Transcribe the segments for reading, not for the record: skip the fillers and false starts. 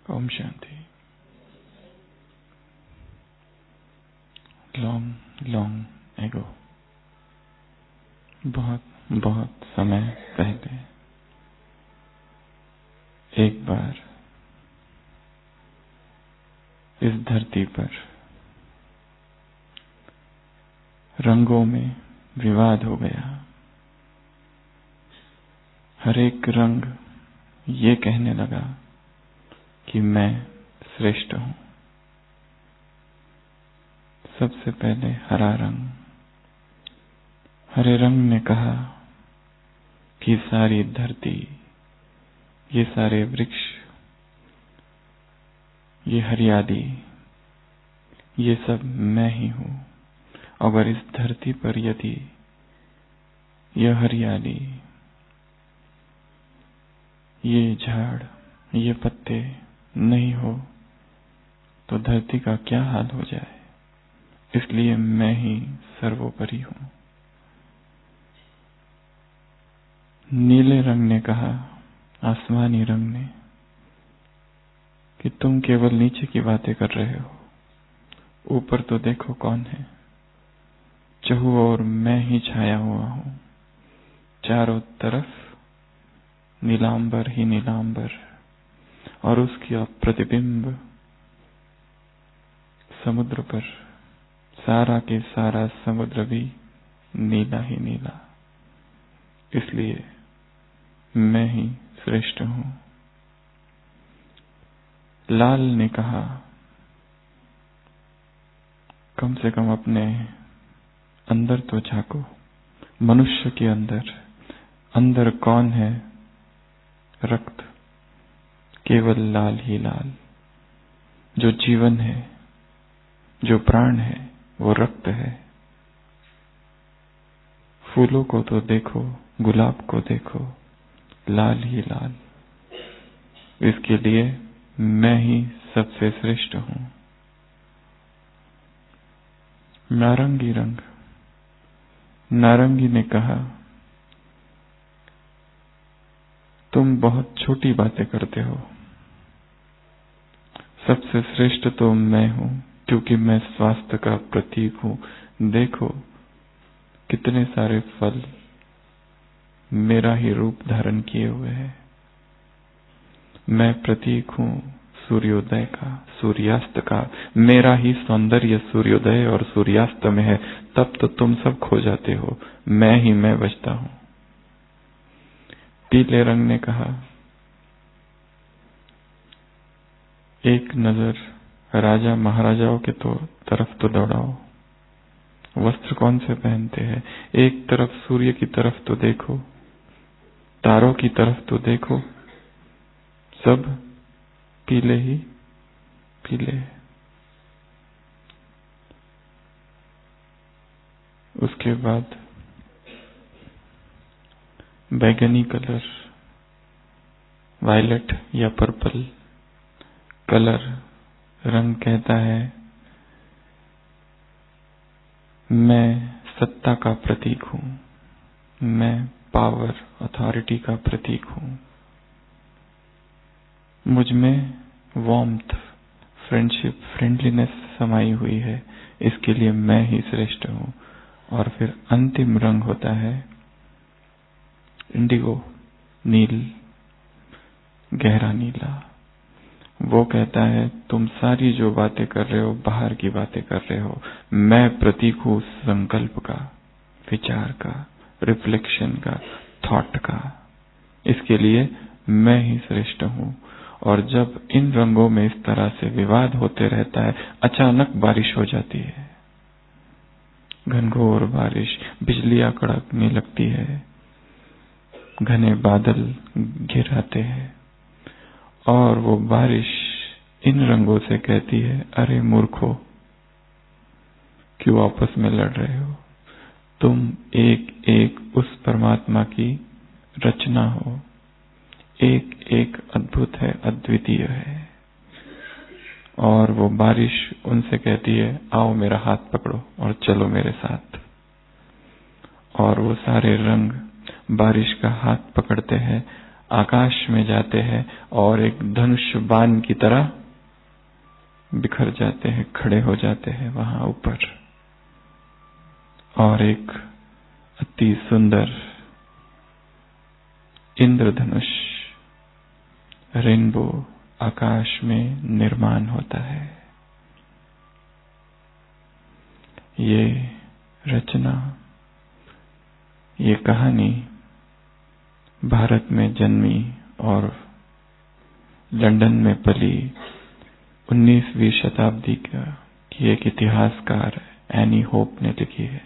Om Shanti. Long long ago, बहुत बहुत समय पहले एक बार इस धरती पर रंगों में विवाद हो गया। हर एक रंग ये कहने लगा कि मैं श्रेष्ठ हूं। सबसे पहले हरा रंग, हरे रंग ने कहा कि सारी धरती, ये सारे वृक्ष, ये हरियाली, ये सब मैं ही हूं। अगर इस धरती पर यदि यह हरियाली, ये झाड़, ये पत्ते नहीं हो तो धरती का क्या हाल हो जाए। इसलिए मैं ही सर्वोपरि हूं। नीले रंग ने कहा, आसमानी रंग ने, कि तुम केवल नीचे की बातें कर रहे हो, ऊपर तो देखो कौन है। चहु और मैं ही छाया हुआ हूं, चारों तरफ नीलांबर ही नीलांबर, और उसकी प्रतिबिंब समुद्र पर, सारा के सारा समुद्र भी नीला ही नीला। इसलिए मैं ही श्रेष्ठ हूं। लाल ने कहा, कम से कम अपने अंदर तो झांको। मनुष्य के अंदर अंदर कौन है? रक्त, केवल लाल ही लाल। जो जीवन है, जो प्राण है, वो रक्त है। फूलों को तो देखो, गुलाब को देखो, लाल ही लाल। इसके लिए मैं ही सबसे श्रेष्ठ हूं। नारंगी रंग, नारंगी ने कहा, तुम बहुत छोटी बातें करते हो। सबसे श्रेष्ठ तो मैं हूं, क्योंकि मैं स्वास्थ्य का प्रतीक हूं। देखो कितने सारे फल मेरा ही रूप धारण किए हुए हैं। मैं प्रतीक हूं सूर्योदय का, सूर्यास्त का। मेरा ही सौंदर्य सूर्योदय और सूर्यास्त में है। तब तो तुम सब खो जाते हो, मैं ही मैं बचता हूं। पीले रंग ने कहा, एक नजर राजा महाराजाओं के तरफ तो दौड़ाओ। वस्त्र कौन से पहनते हैं? एक तरफ सूर्य की तरफ तो देखो, तारों की तरफ तो देखो, सब पीले ही पीले। उसके बाद बैगनी कलर, वायलेट या पर्पल कलर रंग कहता है, मैं सत्ता का प्रतीक हूं, मैं पावर, अथॉरिटी का प्रतीक हूं। मुझ में वार्मथ, फ्रेंडशिप, फ्रेंडलीनेस समाई हुई है। इसके लिए मैं ही श्रेष्ठ हूं। और फिर अंतिम रंग होता है इंडिगो, नील, गहरा नीला। वो कहता है, तुम सारी जो बातें कर रहे हो बाहर की बातें कर रहे हो। मैं प्रतीक हूं संकल्प का, विचार का, रिफ्लेक्शन का, थॉट का। इसके लिए मैं ही श्रेष्ठ हूं। और जब इन रंगों में इस तरह से विवाद होते रहता है, अचानक बारिश हो जाती है, घनघोर बारिश, बिजलियां कड़कने लगती है, घने बादल घिर आते हैं, और वो बारिश इन रंगों से कहती है, अरे मूर्खों, क्यों आपस में लड़ रहे हो? तुम एक एक उस परमात्मा की रचना हो। एक एक अद्भुत है, अद्वितीय है। और वो बारिश उनसे कहती है, आओ मेरा हाथ पकड़ो और चलो मेरे साथ। और वो सारे रंग बारिश का हाथ पकड़ते हैं आकाश में जाते हैं और एक धनुष बाण की तरह बिखर जाते हैं, खड़े हो जाते हैं वहां ऊपर। और एक अति सुंदर इंद्रधनुष रेनबो आकाश में निर्माण होता है। ये रचना, ये कहानी भारत में जन्मी और लंदन में पली 19वीं शताब्दी की एक इतिहासकार एनी होप ने लिखी है,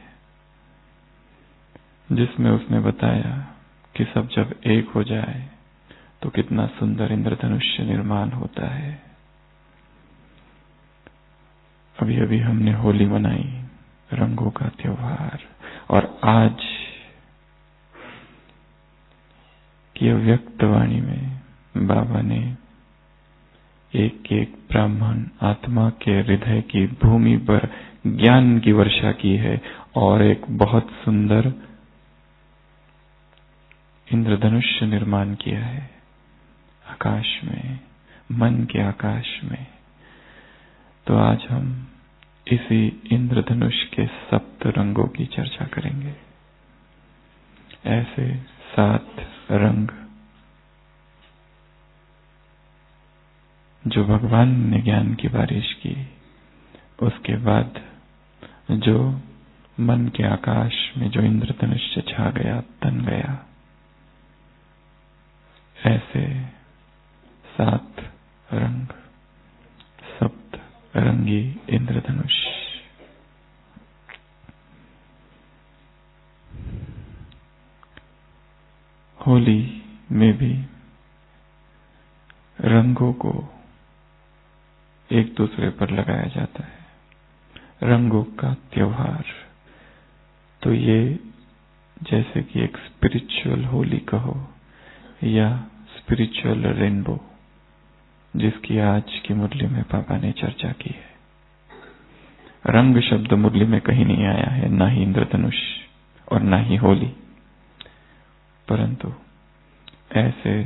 जिसमें उसने बताया कि सब जब एक हो जाए तो कितना सुंदर इंद्रधनुष निर्माण होता है। अभी अभी हमने होली मनाई, रंगों का त्योहार, और आज की व्यक्तवाणी में बाबा ने एक एक ब्राह्मण आत्मा के हृदय की भूमि पर ज्ञान की वर्षा की है और एक बहुत सुंदर इंद्रधनुष निर्माण किया है आकाश में, मन के आकाश में। तो आज हम इसी इंद्रधनुष के 7 रंगों की चर्चा करेंगे। ऐसे 7 रंग जो भगवान ने ज्ञान की बारिश की, उसके बाद जो मन के आकाश में जो इंद्रधनुष छा गया, तन गया, ऐसे 7 रंग, सप्त रंगी इंद्रधनुष। होली में भी रंगों को एक दूसरे पर लगाया जाता है, रंगों का त्योहार। तो ये जैसे कि एक स्पिरिचुअल होली कहो या स्पिरिचुअल रेनबो, जिसकी आज की मुरली में पापा ने चर्चा की है। रंग शब्द मुरली में कहीं नहीं आया है, ना ही इंद्रधनुष और ना ही होली, परंतु ऐसे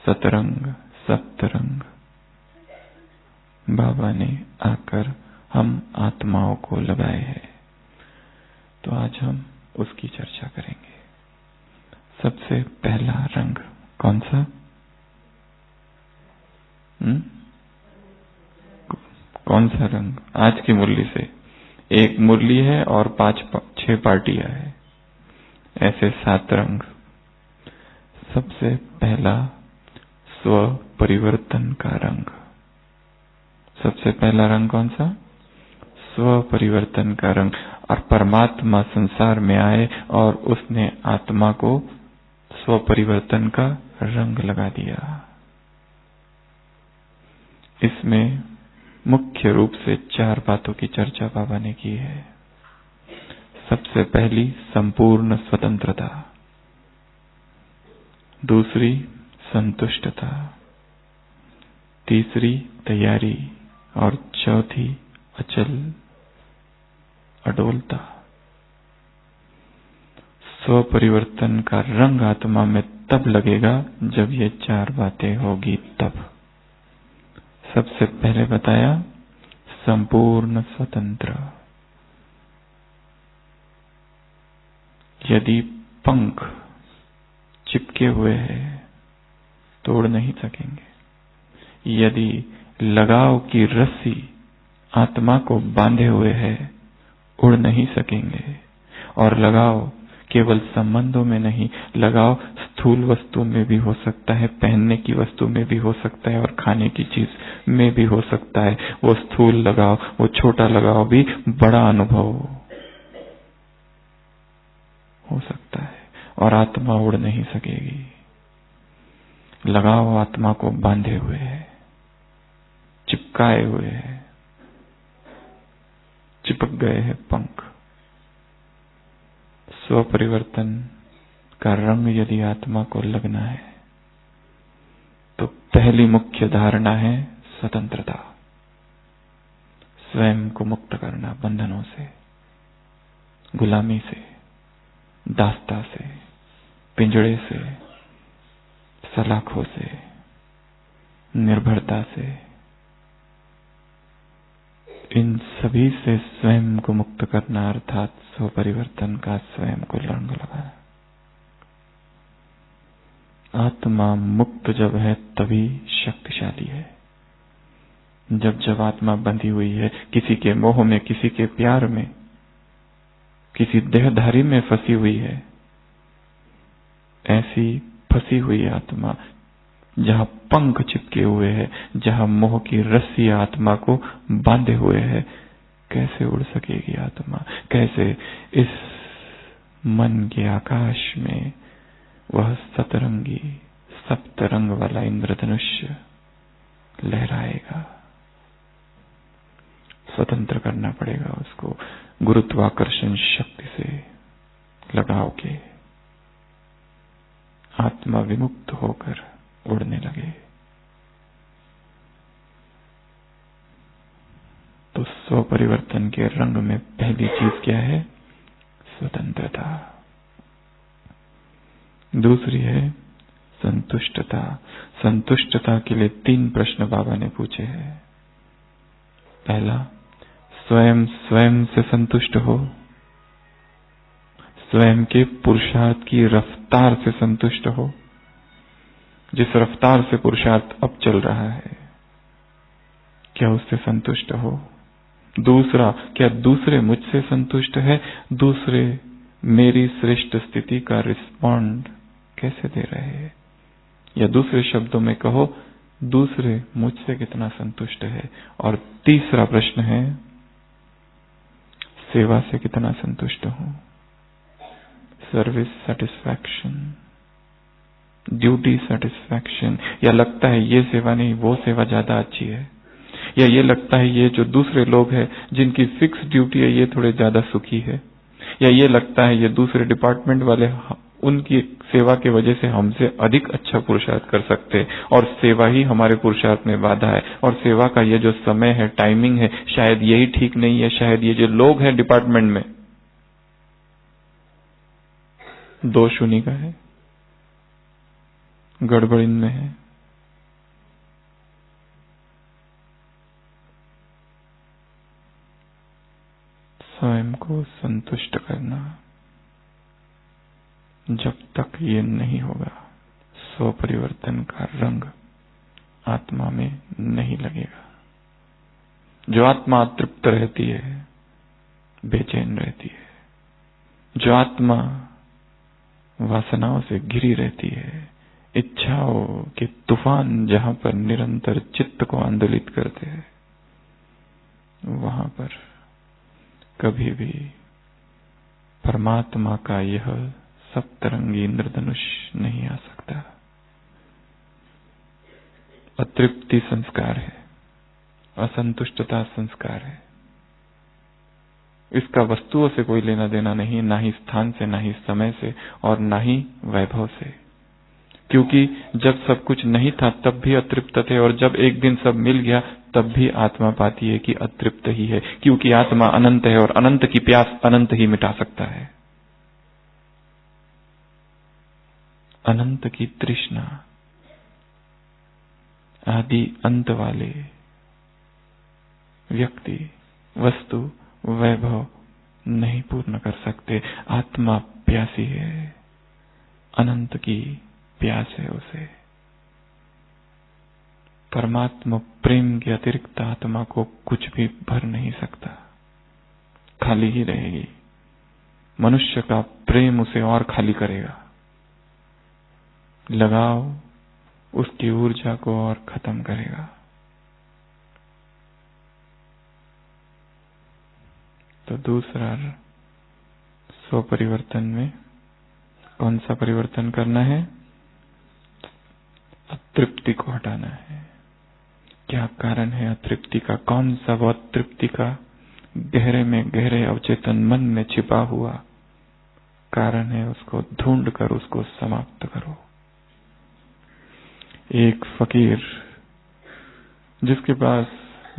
सतरंग, सप्तरंग बाबा ने आकर हम आत्माओं को लगाए हैं। तो आज हम उसकी चर्चा करेंगे। सबसे पहला रंग कौन सा? कौन सा रंग? आज की मुरली से एक मुरली है और 5-6 पार्टियां है, ऐसे 7 रंग। सबसे पहला स्व परिवर्तन का रंग। सबसे पहला रंग कौन सा? स्व परिवर्तन का रंग। और परमात्मा संसार में आए और उसने आत्मा को स्व परिवर्तन का रंग लगा दिया। इसमें मुख्य रूप से 4 बातों की चर्चा बाबा ने की है। सबसे पहली संपूर्ण स्वतंत्रता, दूसरी संतुष्टता, तीसरी तैयारी और चौथी अचल अडोलता। स्व परिवर्तन का रंग आत्मा में तब लगेगा जब ये 4 बातें होगी तब। सबसे पहले बताया संपूर्ण स्वतंत्र। यदि पंख चिपके हुए हैं तो उड़ नहीं सकेंगे। यदि लगाव की रस्सी आत्मा को बांधे हुए है, उड़ नहीं सकेंगे। और लगाव केवल संबंधों में नहीं, लगाव स्थूल वस्तु में भी हो सकता है, पहनने की वस्तु में भी हो सकता है और खाने की चीज में भी हो सकता है। वो स्थूल लगाव, वो छोटा लगाव भी बड़ा अनुभव हो सकता है और आत्मा उड़ नहीं सकेगी। लगाव आत्मा को बांधे हुए है, चिपकाए हुए है, चिपक गए हैं पंख। स्व परिवर्तन का रंग यदि आत्मा को लगना है तो पहली मुख्य धारणा है स्वतंत्रता। स्वयं को मुक्त करना बंधनों से, गुलामी से, दासता से, पिंजड़े से, सलाखों से, निर्भरता से, इन सभी से स्वयं को मुक्त करना अर्थात स्वपरिवर्तन का स्वयं को रंग लगाना। आत्मा मुक्त जब है तभी शक्तिशाली है। जब आत्मा बंधी हुई है किसी के मोह में, किसी के प्यार में, किसी देहधारी में फंसी हुई है, ऐसी फंसी हुई आत्मा जहां पंख चिपके हुए हैं, जहां मोह की रस्सी आत्मा को बांधे हुए है, कैसे उड़ सकेगी आत्मा? कैसे इस मन के आकाश में वह सतरंगी सप्तरंग वाला इंद्रधनुष लहराएगा? स्वतंत्र करना पड़ेगा उसको गुरुत्वाकर्षण शक्ति से लगाव के, आत्मा विमुक्त होकर उड़ने लगे। तो स्वपरिवर्तन के रंग में पहली चीज क्या है? स्वतंत्रता। दूसरी है संतुष्टता। संतुष्टता के लिए 3 प्रश्न बाबा ने पूछे हैं। पहला, स्वयं से संतुष्ट हो, स्वयं के पुरुषार्थ की रफ्तार से संतुष्ट हो, जिस रफ्तार से पुरुषार्थ अब चल रहा है, क्या उससे संतुष्ट हो? दूसरा, क्या दूसरे मुझसे संतुष्ट है? दूसरे मेरी श्रेष्ठ स्थिति का रिस्पॉन्ड कैसे दे रहे हैं? या दूसरे शब्दों में कहो, दूसरे मुझसे कितना संतुष्ट है? और तीसरा प्रश्न है, सेवा से कितना संतुष्ट हूं? Service satisfaction, duty satisfaction. या लगता है ये सेवा नहीं, वो सेवा ज्यादा अच्छी है। या ये लगता है ये जो दूसरे लोग हैं जिनकी फिक्स ड्यूटी है, ये थोड़े ज्यादा सुखी है। या ये लगता है ये दूसरे डिपार्टमेंट वाले उनकी सेवा के वजह से हमसे अधिक अच्छा पुरुषार्थ कर सकते हैं, और सेवा ही हमारे पुरुषार्थ में बाधा है। और सेवा का ये जो समय है, टाइमिंग है, शायद यही ठीक नहीं है। शायद ये जो लोग हैं डिपार्टमेंट में, दोष उन्हीं का है, गड़बड़ इनमें है। स्वयं को संतुष्ट करना, जब तक ये नहीं होगा स्वपरिवर्तन का रंग आत्मा में नहीं लगेगा। जो आत्मा तृप्त रहती है, बेचैन रहती है, जो आत्मा वासनाओं से घिरी रहती है, इच्छाओं के तूफान जहां पर निरंतर चित्त को आंदोलित करते हैं, वहां पर कभी भी परमात्मा का यह सप्तरंगी इंद्रधनुष नहीं आ सकता। अतृप्ति संस्कार है, असंतुष्टता संस्कार है। इसका वस्तुओं से कोई लेना देना नहीं, ना ही स्थान से, ना ही समय से, और ना ही वैभव से। क्योंकि जब सब कुछ नहीं था तब भी अतृप्त थे, और जब एक दिन सब मिल गया तब भी आत्मा पाती है कि अतृप्त ही है। क्योंकि आत्मा अनंत है, और अनंत की प्यास अनंत ही मिटा सकता है। अनंत की तृष्णा आदि अंत वाले व्यक्ति, वस्तु, वैभव नहीं पूर्ण कर सकते। आत्मा प्यासी है, अनंत की प्यास है उसे। परमात्मा प्रेम के अतिरिक्त आत्मा को कुछ भी भर नहीं सकता, खाली ही रहेगी। मनुष्य का प्रेम उसे और खाली करेगा, लगाव उसकी ऊर्जा को और खत्म करेगा। तो दूसरा, स्वपरिवर्तन में कौन सा परिवर्तन करना है? अतृप्ति को हटाना है। क्या कारण है अतृप्ति का? कौन सा वो अतृप्ति का गहरे में गहरे अवचेतन मन में छिपा हुआ कारण है? उसको ढूंढ कर उसको समाप्त करो। एक फकीर जिसके पास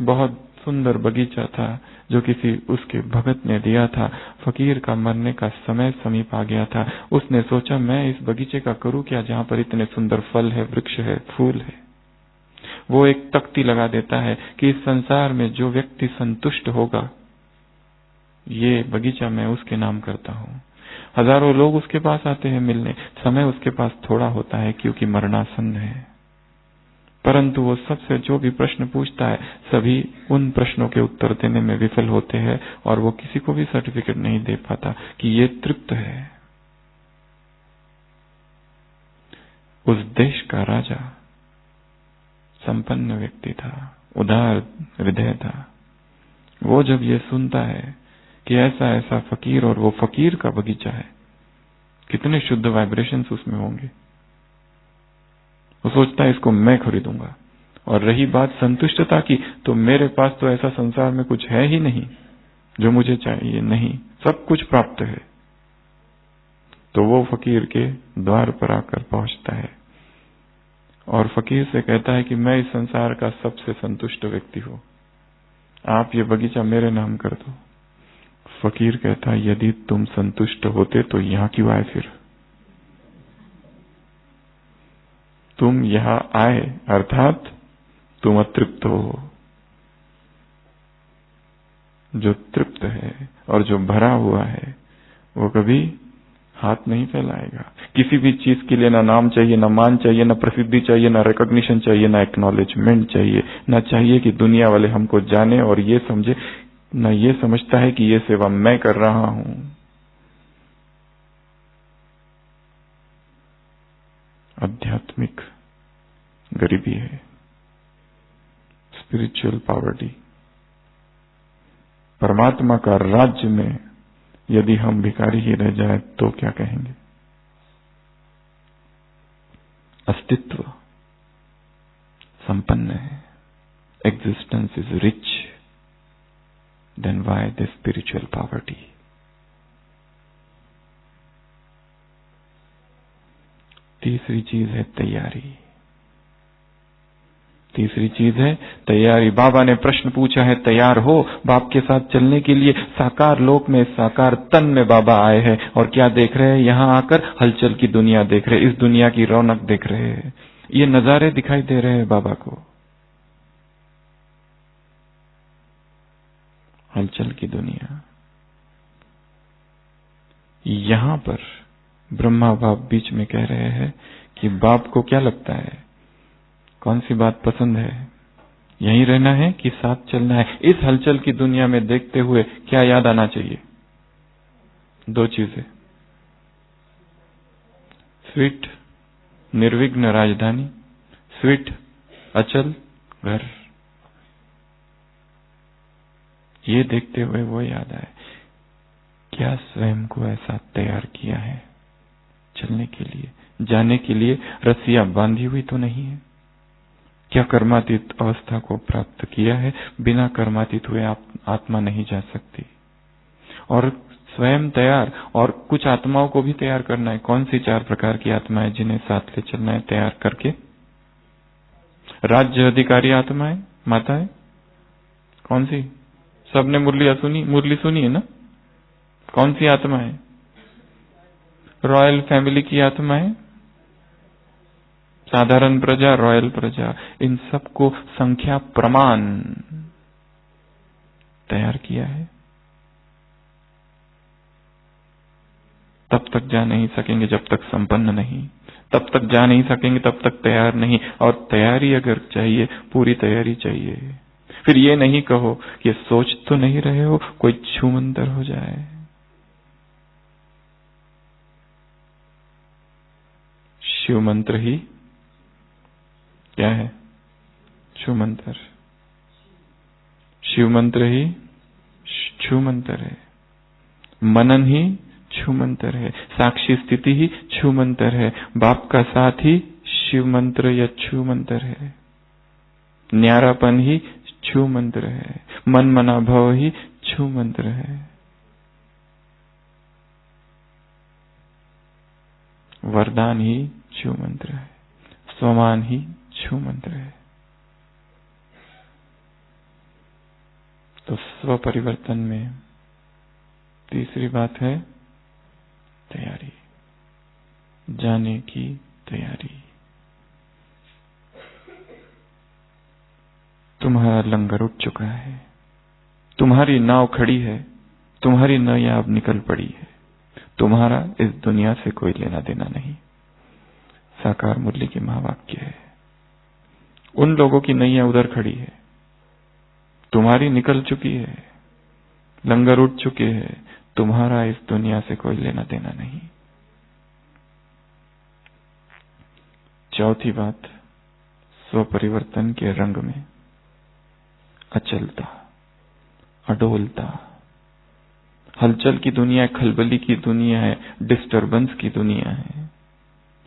बहुत सुंदर बगीचा था, जो किसी उसके भगत ने दिया था। फकीर का मरने का समय समीप आ गया था। उसने सोचा, मैं इस बगीचे का करूं क्या, जहां पर इतने सुंदर फल है, वृक्ष है, फूल है। वो एक तख्ती लगा देता है कि इस संसार में जो व्यक्ति संतुष्ट होगा, ये बगीचा मैं उसके नाम करता हूं। हजारों लोग उसके पास आते हैं मिलने। समय उसके पास थोड़ा होता है क्योंकि मरणासन्न है, परंतु वो सबसे जो भी प्रश्न पूछता है, सभी उन प्रश्नों के उत्तर देने में विफल होते हैं और वो किसी को भी सर्टिफिकेट नहीं दे पाता कि ये तृप्त है। उस देश का राजा संपन्न व्यक्ति था, उदार हृदय था। वो जब ये सुनता है कि ऐसा ऐसा फकीर, और वो फकीर का बगीचा है, कितने शुद्ध वाइब्रेशंस उसमें होंगे, वो सोचता है इसको मैं खरीदूंगा। और रही बात संतुष्टता की, तो मेरे पास तो ऐसा संसार में कुछ है ही नहीं जो मुझे चाहिए, नहीं, सब कुछ प्राप्त है। तो वो फकीर के द्वार पर आकर पहुंचता है और फकीर से कहता है कि मैं इस संसार का सबसे संतुष्ट व्यक्ति हूं, आप ये बगीचा मेरे नाम कर दो। फकीर कहता है, यदि तुम संतुष्ट होते तो यहां क्यों आए फिर? तुम यहां आए अर्थात तुम अतृप्त हो। जो तृप्त है और जो भरा हुआ है वो कभी हाथ नहीं फैलाएगा। किसी भी चीज के लिए ना नाम चाहिए, ना मान चाहिए, ना प्रसिद्धि चाहिए, ना रिकॉग्निशन चाहिए, ना एक्नॉलेजमेंट चाहिए, ना चाहिए कि दुनिया वाले हमको जाने और ये समझे, ना ये समझता है कि ये सेवा मैं कर रहा हूं। आध्यात्मिक गरीबी है, स्पिरिचुअल पॉवर्टी। परमात्मा का राज्य में यदि हम भिखारी ही रह जाए तो क्या कहेंगे? अस्तित्व संपन्न है, existence is rich, then why the spiritual poverty? तीसरी चीज है तैयारी। तीसरी चीज है तैयारी। बाबा ने प्रश्न पूछा है, तैयार हो बाप के साथ चलने के लिए? साकार लोक में, साकार तन में बाबा आए हैं और क्या देख रहे हैं? यहां आकर हलचल की दुनिया देख रहे हैं, इस दुनिया की रौनक देख रहे हैं, ये नजारे दिखाई दे रहे हैं बाबा को, हलचल की दुनिया। यहां पर ब्रह्मा बाप बीच में कह रहे हैं कि बाप को क्या लगता है, कौन सी बात पसंद है, यहीं रहना है कि साथ चलना है? इस हलचल की दुनिया में देखते हुए क्या याद आना चाहिए? दो चीजें, स्वीट निर्विघ्न राजधानी, स्वीट अचल घर। ये देखते हुए वो याद आए, क्या स्वयं को ऐसा तैयार किया है चलने के लिए, जाने के लिए? रस्सियां बांधी हुई तो नहीं है? क्या कर्मातीत अवस्था को प्राप्त किया है? बिना कर्मातीत हुए आत्मा नहीं जा सकती। और स्वयं तैयार, और कुछ आत्माओं को भी तैयार करना है। कौन सी 4 प्रकार की आत्माएं जिन्हें साथ ले चलना है तैयार करके? राज्य अधिकारी आत्माएं, माताएं, कौन सी? सबने मुरली सुनी है ना? कौन सी आत्माएं? रॉयल फैमिली की आत्माएं, साधारण प्रजा, रॉयल प्रजा, इन सबको संख्या प्रमाण तैयार किया है। तब तक जा नहीं सकेंगे जब तक संपन्न नहीं, तब तक जा नहीं सकेंगे तब तक तैयार नहीं। और तैयारी अगर चाहिए, पूरी तैयारी चाहिए। फिर ये नहीं कहो कि सोच तो नहीं रहे हो कोई छूमंतर हो जाए। शिव मंत्र ही क्या है? छू मंत्र। शिव मंत्र ही छू मंत्र है, मनन ही छू मंत्र है, साक्षी स्थिति ही छू मंत्र है, बाप का साथ ही शिव मंत्र या छू मंत्र है, न्यारापन ही छू मंत्र है, मन मना भव ही छू मंत्र है, वरदान ही छू मंत्र है, स्वमान ही छू मंत्र है। तो स्व परिवर्तन में तीसरी बात है तैयारी, जाने की तैयारी। तुम्हारा लंगर उठ चुका है, तुम्हारी नाव खड़ी है, तुम्हारी नैया अब निकल पड़ी है। तुम्हारा इस दुनिया से कोई लेना देना नहीं। साकार मुरली की महावाक्य है। उन लोगों की नैया उधर खड़ी है, तुम्हारी निकल चुकी है, लंगर उठ चुके हैं। तुम्हारा इस दुनिया से कोई लेना देना नहीं। चौथी बात, स्व परिवर्तन के रंग में अचलता, अडोलता। हलचल की दुनिया है, खलबली की दुनिया है, डिस्टर्बेंस की दुनिया है।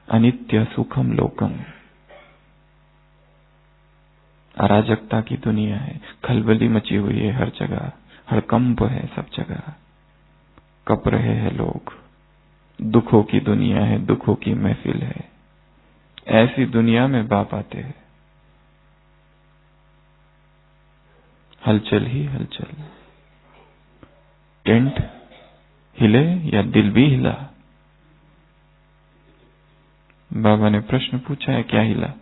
अनित्य सुखम लोकम, अराजकता की दुनिया है, खलबली मची हुई है हर जगह, हड़कंप है सब जगह, कप रहे हैं लोग। दुखों की दुनिया है, दुखों की महफिल है। ऐसी दुनिया में बाप आते हैं। हलचल ही हलचल। टेंट हिले या दिल भी हिला? बाबा ने प्रश्न पूछा है, क्या हिला,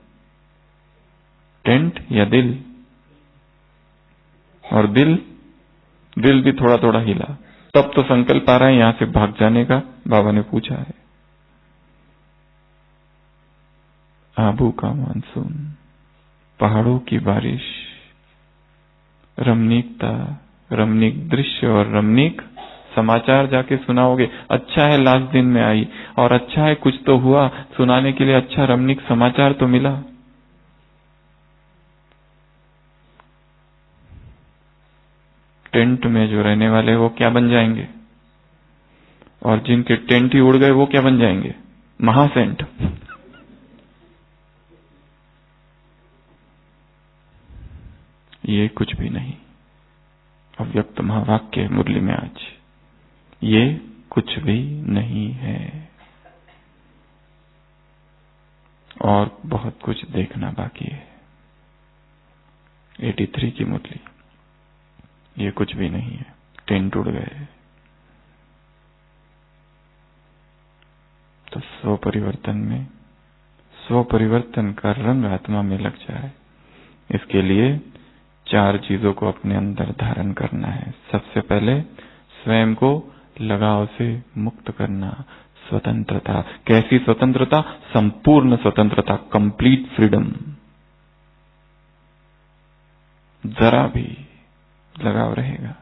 टेंट या दिल? और दिल भी थोड़ा थोड़ा हिला। तब तो संकल्प आ रहा है यहां से भाग जाने का। बाबा ने पूछा है, आबू का मानसून, पहाड़ों की बारिश, रमणीकता, रमणीक दृश्य और रमणीक समाचार जाके सुनाओगे। अच्छा है लास्ट दिन में आई, और अच्छा है कुछ तो हुआ सुनाने के लिए, अच्छा रमणीक समाचार तो मिला। टेंट में जो रहने वाले वो क्या बन जाएंगे, और जिनके टेंट ही उड़ गए वो क्या बन जाएंगे, महासेंट। ये कुछ भी नहीं। अव्यक्त महावाक्य है मुरली में आज, ये कुछ भी नहीं है। और बहुत कुछ देखना बाकी है। 83 की मुरली, ये कुछ भी नहीं है, टेंट उड़ गए। तो स्व परिवर्तन में, स्व परिवर्तन का रंग आत्मा में लग जाए, इसके लिए 4 चीजों को अपने अंदर धारण करना है। सबसे पहले स्वयं को लगाव से मुक्त करना, स्वतंत्रता। कैसी स्वतंत्रता? संपूर्ण स्वतंत्रता, कंप्लीट फ्रीडम। जरा भी लगाव रहेगा,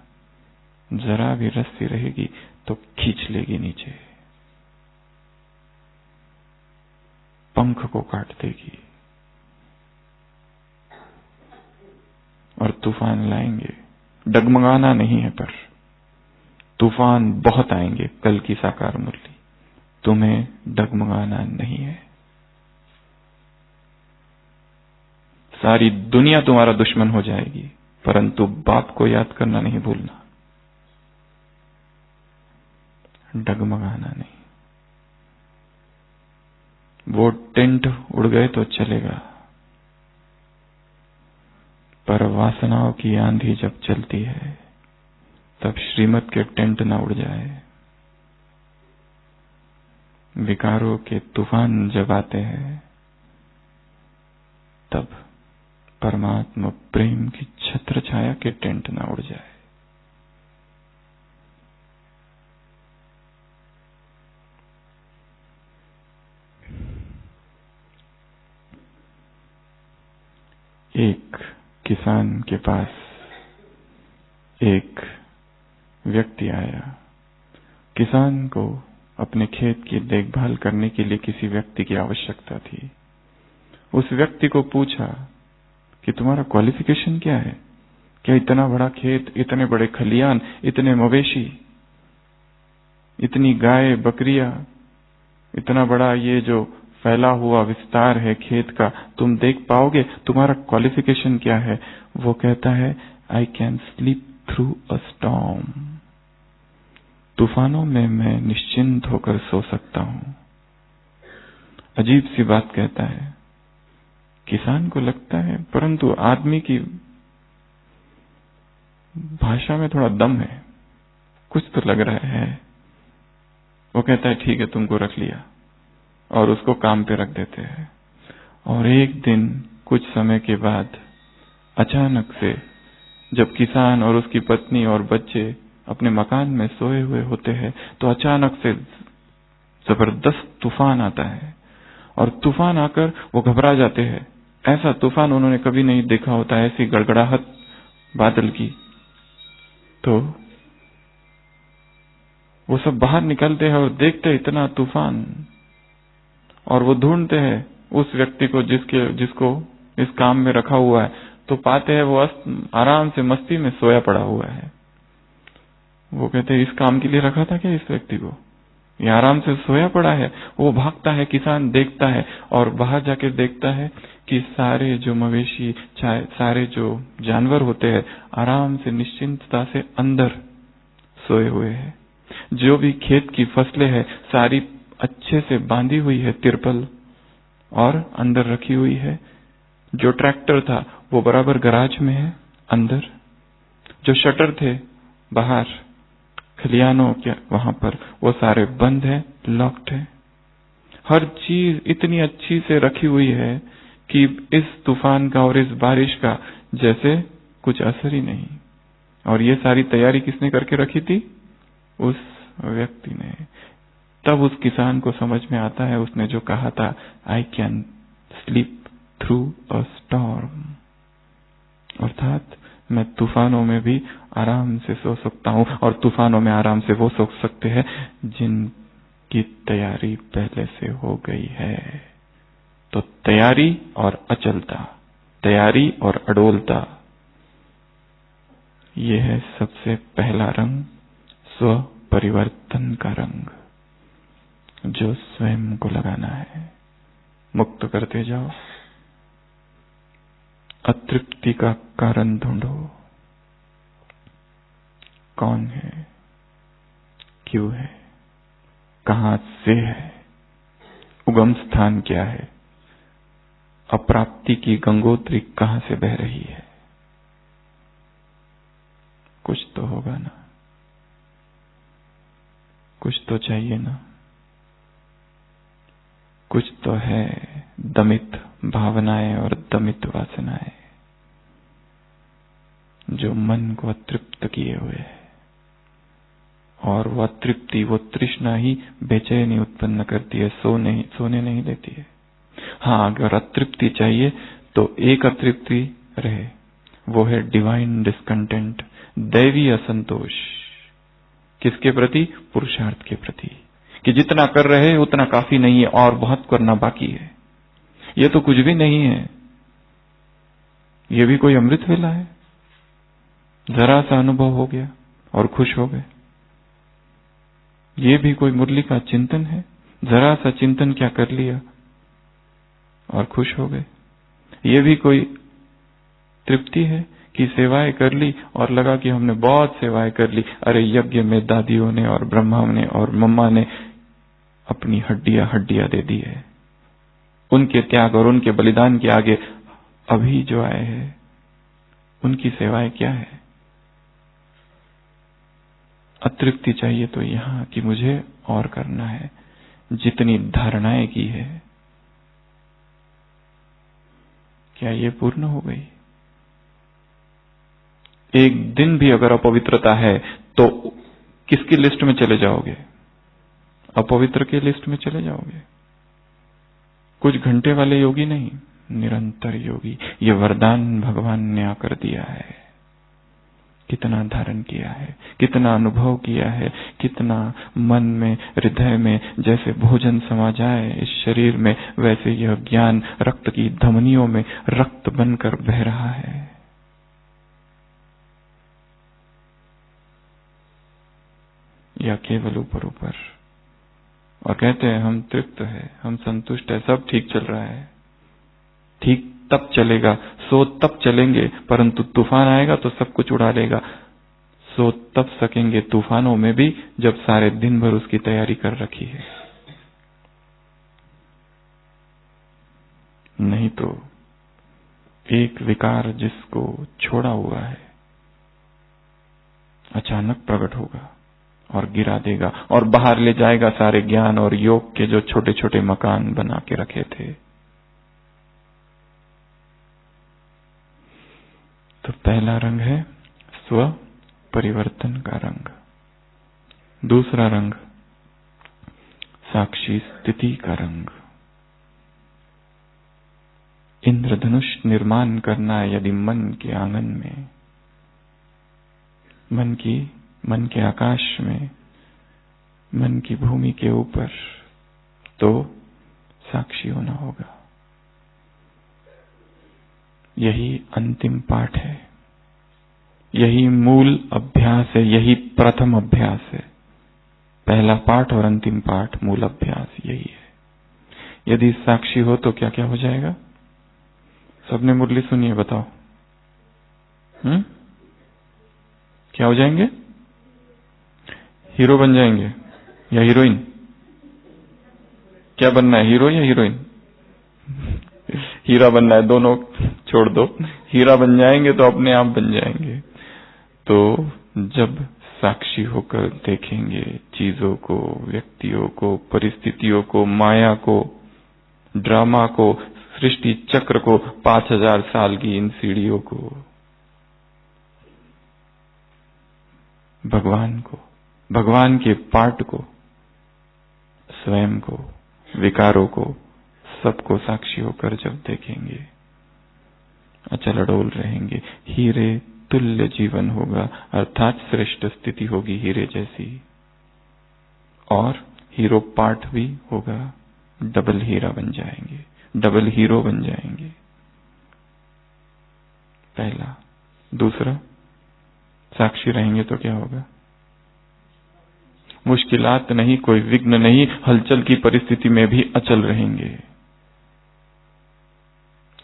जरा भी रस्सी रहेगी तो खींच लेगी नीचे, पंख को काट देगी और तूफान लाएंगे। डगमगाना नहीं है, पर तूफान बहुत आएंगे। कल की साकार मुरली, तुम्हें डगमगाना नहीं है। सारी दुनिया तुम्हारा दुश्मन हो जाएगी, परंतु बाप को याद करना नहीं भूलना। डगमगाना नहीं। वो टेंट उड़ गए तो चलेगा, पर वासनाओं की आंधी जब चलती है तब श्रीमत के टेंट न उड़ जाए। विकारों के तूफान जब आते हैं तब परमात्मा प्रेम की छत्र छाया के टेंट न उड़ जाए। एक किसान के पास एक व्यक्ति आया। किसान को अपने खेत की देखभाल करने के लिए किसी व्यक्ति की आवश्यकता थी। उस व्यक्ति को पूछा कि तुम्हारा क्वालिफिकेशन क्या है? क्या इतना बड़ा खेत, इतने बड़े खलियान, इतने मवेशी, इतनी गाय बकरियां, इतना बड़ा ये जो फैला हुआ विस्तार है खेत का, तुम देख पाओगे? तुम्हारा क्वालिफिकेशन क्या है? वो कहता है, I can sleep through a storm. तूफानों में मैं निश्चिंत होकर सो सकता हूं। अजीब सी बात कहता है। किसान को लगता है, परंतु आदमी की भाषा में थोड़ा दम है, कुछ तो लग रहा है। वो कहता है ठीक है, तुमको रख लिया, और उसको काम पे रख देते हैं। और एक दिन कुछ समय के बाद अचानक से जब किसान और उसकी पत्नी और बच्चे अपने मकान में सोए हुए होते हैं, तो अचानक से जबरदस्त तूफान आता है, और तूफान आकर वो घबरा जाते हैं। ऐसा तूफान उन्होंने कभी नहीं देखा होता, ऐसी गड़गड़ाहट बादल की। तो वो सब बाहर निकलते हैं और देखते हैं इतना तूफान, और वो ढूंढते हैं उस व्यक्ति को जिसको इस काम में रखा हुआ है। तो पाते हैं वो आराम से मस्ती में सोया पड़ा हुआ है। वो कहते हैं इस काम के लिए रखा था क्या इस व्यक्ति को, ये आराम से सोया पड़ा है। वो भागता है, किसान देखता है और बाहर जाके देखता है कि सारे जो मवेशी, सारे जो जानवर होते हैं आराम से निश्चिंतता से अंदर सोए हुए हैं। जो भी खेत की फसलें हैं सारी अच्छे से बांधी हुई है तिरपल और अंदर रखी हुई है। जो ट्रैक्टर था वो बराबर गराज में है अंदर। जो शटर थे बाहर खलियानों के वहां पर, वो सारे बंद है, लॉक्ड है। हर चीज इतनी अच्छी से रखी हुई है कि इस तूफान का और इस बारिश का जैसे कुछ असर ही नहीं। और ये सारी तैयारी किसने करके रखी थी? उस व्यक्ति ने। तब उस किसान को समझ में आता है, उसने जो कहा था, I can sleep through a storm, अर्थात मैं तूफानों में भी आराम से सो सकता हूं। और तूफानों में आराम से वो सो सकते हैं जिनकी तैयारी पहले से हो गई है। तो तैयारी और अचलता, तैयारी और अडोलता, ये है सबसे पहला रंग, स्व परिवर्तन का रंग, जो स्वयं को लगाना है। मुक्त करते जाओ। अतृप्ति का कारण ढूंढो। कौन है, क्यों है, कहां से है, उगम स्थान क्या है, अप्राप्ति की गंगोत्री कहां से बह रही है? कुछ तो होगा ना, कुछ तो चाहिए ना। कुछ तो है, दमित भावनाएं और दमित वासनाएं जो मन को अतृप्त किए हुए है। और वो अतृप्ति, वो तृष्णा ही बेचैनी उत्पन्न करती है, सोने नहीं देती है। हाँ, अगर अतृप्ति चाहिए तो एक अतृप्ति रहे, वो है डिवाइन डिस्कंटेंट, दैवी असंतोष। किसके प्रति? पुरुषार्थ के प्रति, कि जितना कर रहे हैं उतना काफी नहीं है और बहुत करना बाकी है। ये तो कुछ भी नहीं है, ये भी कोई अमृत वेला है। जरा सा अनुभव हो गया और खुश हो गए। ये भी कोई मुरली का चिंतन है, जरा सा चिंतन क्या कर लिया और खुश हो गए। ये भी कोई तृप्ति है कि सेवाएं कर ली और लगा कि हमने बहुत सेवाएं कर ली। अरे यज्ञ में दादियों ने और ब्रह्मा ने और मम्मा ने अपनी हड्डियां दे दी है। उनके त्याग और उनके बलिदान के आगे अभी जो आए हैं उनकी सेवाएं क्या है? अतृप्ति चाहिए तो यहां कि मुझे और करना है। जितनी धारणाएं की है, क्या ये पूर्ण हो गई? एक दिन भी अगर अपवित्रता है तो किसकी लिस्ट में चले जाओगे? अपवित्र के लिस्ट में चले जाओगे। कुछ घंटे वाले योगी नहीं, निरंतर योगी। ये वरदान भगवान ने आकर दिया है। कितना धारण किया है, कितना अनुभव किया है, कितना मन में, हृदय में जैसे भोजन समा जाए इस शरीर में, वैसे यह ज्ञान रक्त की धमनियों में रक्त बनकर बह रहा है। या केवल ऊपर ऊपर, और कहते हैं हम तृप्त है, हम संतुष्ट है, सब ठीक चल रहा है। ठीक तब चलेगा, सो तब चलेंगे, परंतु तूफान आएगा तो सब कुछ उड़ा लेगा। सो तब सकेंगे तूफानों में भी जब सारे दिन भर उसकी तैयारी कर रखी है। नहीं तो एक विकार जिसको छोड़ा हुआ है अचानक प्रकट होगा और गिरा देगा और बाहर ले जाएगा सारे ज्ञान और योग के जो छोटे छोटे मकान बना के रखे थे। तो पहला रंग है स्व परिवर्तन का रंग। दूसरा रंग साक्षी स्थिति का रंग। इंद्रधनुष निर्माण करना है यदि मन के आंगन में, मन के आकाश में, मन की भूमि के ऊपर, तो साक्षी होना होगा। यही अंतिम पाठ है, यही मूल अभ्यास है, यही प्रथम अभ्यास है। पहला पाठ और अंतिम पाठ मूल अभ्यास यही है। यदि साक्षी हो तो क्या क्या हो जाएगा? सबने मुरली सुनी है, बताओ। क्या हो जाएंगे? हीरो बन जाएंगे या हीरोइन? क्या बनना है, हीरो या हीरोइन? हीरा बनना है, दोनों छोड़ दो। हीरा बन जाएंगे तो अपने आप बन जाएंगे। तो जब साक्षी होकर देखेंगे चीजों को, व्यक्तियों को, परिस्थितियों को, माया को, ड्रामा को, सृष्टि चक्र को, 5000 साल की इन सीढ़ियों को, भगवान को, भगवान के पाठ को, स्वयं को, विकारों को, सबको साक्षी होकर जब देखेंगे, अचल अडोल रहेंगे, हीरे तुल्य जीवन होगा, अर्थात श्रेष्ठ स्थिति होगी हीरे जैसी। और हीरो पाठ भी होगा, डबल हीरा बन जाएंगे, डबल हीरो बन जाएंगे। पहला। दूसरा, साक्षी रहेंगे तो क्या होगा? मुश्किलात नहीं, कोई विघ्न नहीं, हलचल की परिस्थिति में भी अचल रहेंगे।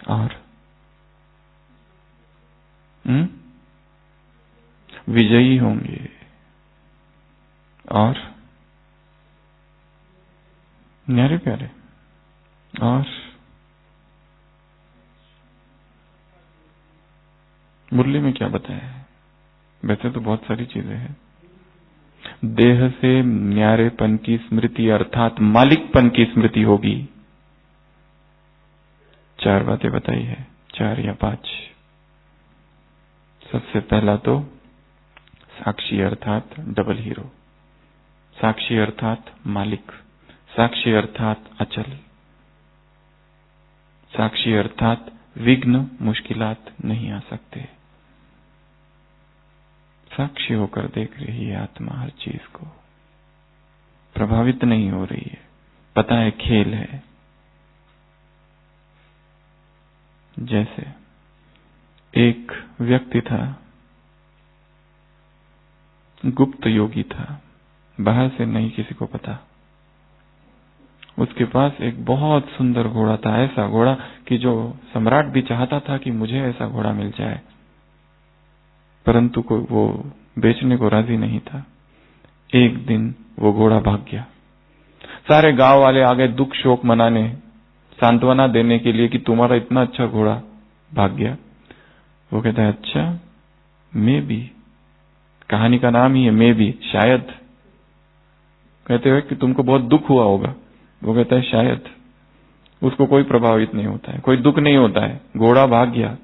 और विजयी होंगे। और न्यारे प्यारे, और मुरली में क्या बताया है? वैसे तो बहुत सारी चीजें हैं। देह से न्यारेपन की स्मृति अर्थात मालिकपन की स्मृति होगी। 4 बातें बताई है, 4 या 5। सबसे पहला तो साक्षी अर्थात डबल हीरो, साक्षी अर्थात मालिक, साक्षी अर्थात अचल, साक्षी अर्थात विघ्न मुश्किलात नहीं आ सकते। साक्षी होकर देख रही है आत्मा हर चीज को, प्रभावित नहीं हो रही है, पता है खेल है। जैसे एक व्यक्ति था, गुप्त योगी था, बाहर से नहीं किसी को पता। उसके पास एक बहुत सुंदर घोड़ा था, ऐसा घोड़ा कि जो सम्राट भी चाहता था कि मुझे ऐसा घोड़ा मिल जाए, परंतु कोई वो बेचने को राजी नहीं था। एक दिन वो घोड़ा भाग गया। सारे गांव वाले आ गए दुख शोक मनाने, सांत्वना देने के लिए कि तुम्हारा इतना अच्छा घोड़ा भाग गया। वो कहता है अच्छा, मे बी, कहानी का नाम ही है मे बी, शायद। कहते हुए कि तुमको बहुत दुख हुआ होगा। वो कहता है शायद। उसको कोई प्रभावित नहीं होता है, कोई दुख नहीं होता है, घोड़ा भाग गया।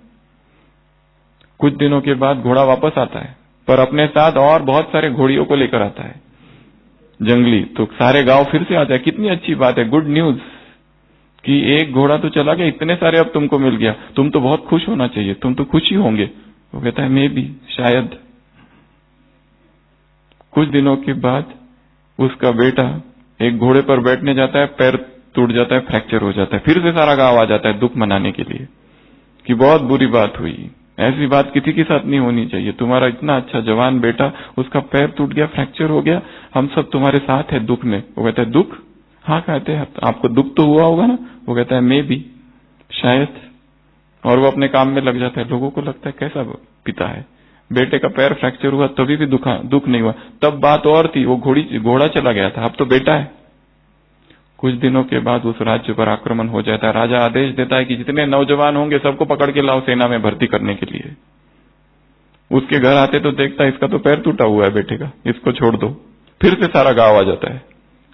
कुछ दिनों के बाद घोड़ा वापस आता है, पर अपने साथ और बहुत सारे घोड़ियों को लेकर आता है, जंगली। तो सारे गांव फिर से आता है, कितनी अच्छी बात है, गुड न्यूज, कि एक घोड़ा तो चला गया, इतने सारे अब तुमको मिल गया, तुम तो बहुत खुश होना चाहिए, तुम तो खुश ही होंगे। वो कहता है मे बी, शायद। कुछ दिनों के बाद उसका बेटा एक घोड़े पर बैठने जाता है, पैर टूट जाता है, फ्रैक्चर हो जाता है। फिर से सारा गांव आ जाता है दुख मनाने के लिए कि बहुत बुरी बात हुई, ऐसी बात किसी के साथ नहीं होनी चाहिए, तुम्हारा इतना अच्छा जवान बेटा, उसका पैर टूट गया, फ्रैक्चर हो गया, हम सब तुम्हारे साथ है दुख में। वो कहता है दुख? हाँ कहते हैं, आपको दुख तो हुआ होगा ना? वो कहता है मे बी, शायद। और वो अपने काम में लग जाता है। लोगों को लगता है कैसा पिता है, बेटे का पैर फ्रैक्चर हुआ तभी भी दुख नहीं हुआ। तब बात और थी, वो घोड़ा चला गया था, अब तो बेटा है। कुछ दिनों के बाद उस राज्य पर आक्रमण हो जाता है। राजा आदेश देता है कि जितने नौजवान होंगे सबको पकड़ के लाओ सेना में भर्ती करने के लिए। उसके घर आते तो देखता इसका तो पैर टूटा हुआ है बेटे का, इसको छोड़ दो। फिर से सारा गांव आ जाता है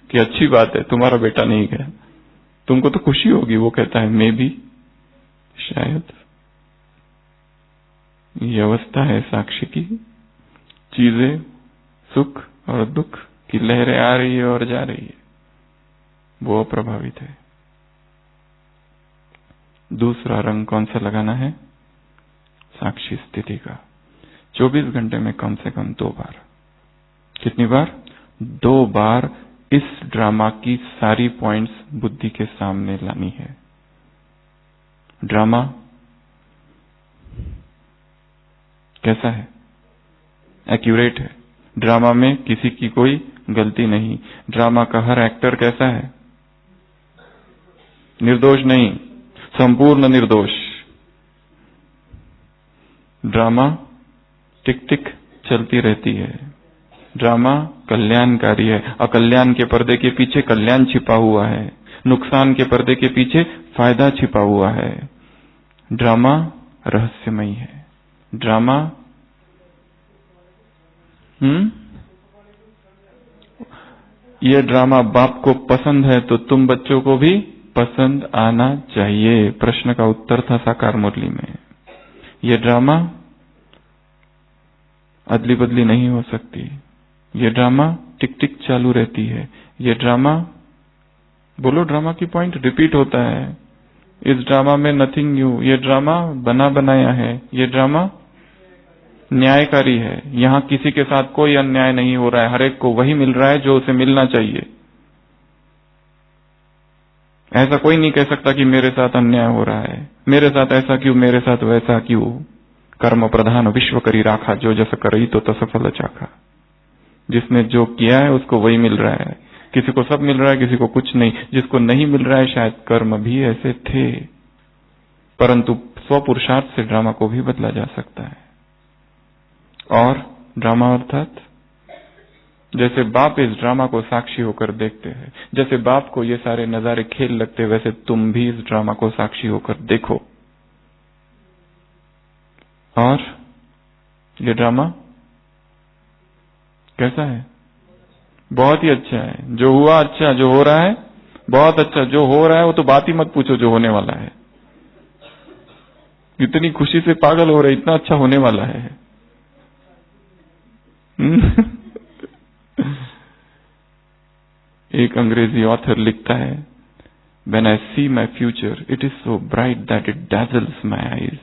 कि अच्छी बात है तुम्हारा बेटा नहीं गया, तुमको तो खुशी होगी। वो कहता है मैं भी, शायद। ये अवस्था है साक्षी की। चीजें सुख और दुख की लहरें आ रही है और जा रही है, वो अप्रभावित है। दूसरा रंग कौन सा लगाना है? साक्षी स्थिति का। 24 घंटे में कम से कम 2 बार। कितनी बार? 2 बार इस ड्रामा की सारी पॉइंट्स बुद्धि के सामने लानी है। ड्रामा कैसा है? एक्यूरेट है। ड्रामा में किसी की कोई गलती नहीं। ड्रामा का हर एक्टर कैसा है? निर्दोष नहीं, संपूर्ण निर्दोष। ड्रामा टिक टिक चलती रहती है। ड्रामा कल्याणकारी है। अकल्याण के पर्दे के पीछे कल्याण छिपा हुआ है, नुकसान के पर्दे के पीछे फायदा छिपा हुआ है। ड्रामा रहस्यमयी है। ड्रामा ये ड्रामा बाप को पसंद है तो तुम बच्चों को भी पसंद आना चाहिए। प्रश्न का उत्तर था साकार मुरली में। ये ड्रामा अदली बदली नहीं हो सकती। ये ड्रामा टिक टिक चालू रहती है। ये ड्रामा, बोलो ड्रामा की पॉइंट रिपीट होता है। इस ड्रामा में नथिंग न्यू। ये ड्रामा बना बनाया है। ये ड्रामा न्यायकारी है। यहां किसी के साथ कोई अन्याय नहीं हो रहा है, हर एक को वही मिल रहा है जो उसे मिलना चाहिए। ऐसा कोई नहीं कह सकता कि मेरे साथ अन्याय हो रहा है, मेरे साथ ऐसा क्यों, मेरे साथ वैसा क्यों। कर्म प्रधान विश्व करी राखा, जो जस करई तो तस फल चाखा। जिसने जो किया है उसको वही मिल रहा है। किसी को सब मिल रहा है, किसी को कुछ नहीं। जिसको नहीं मिल रहा है शायद कर्म भी ऐसे थे, परंतु स्वपुरुषार्थ से ड्रामा को भी बदला जा सकता है। और ड्रामा अर्थात जैसे बाप इस ड्रामा को साक्षी होकर देखते हैं, जैसे बाप को ये सारे नजारे खेल लगते, वैसे तुम भी इस ड्रामा को साक्षी होकर देखो। और ये ड्रामा कैसा है? बहुत ही अच्छा है। जो हुआ अच्छा, जो हो रहा है बहुत अच्छा। जो हो रहा है वो तो बात ही मत पूछो, जो होने वाला है। इतनी खुशी से पागल हो रहे, इतना अच्छा होने वाला है। एक अंग्रेजी ऑथर लिखता है, When I see my future, it is so bright that it dazzles my eyes.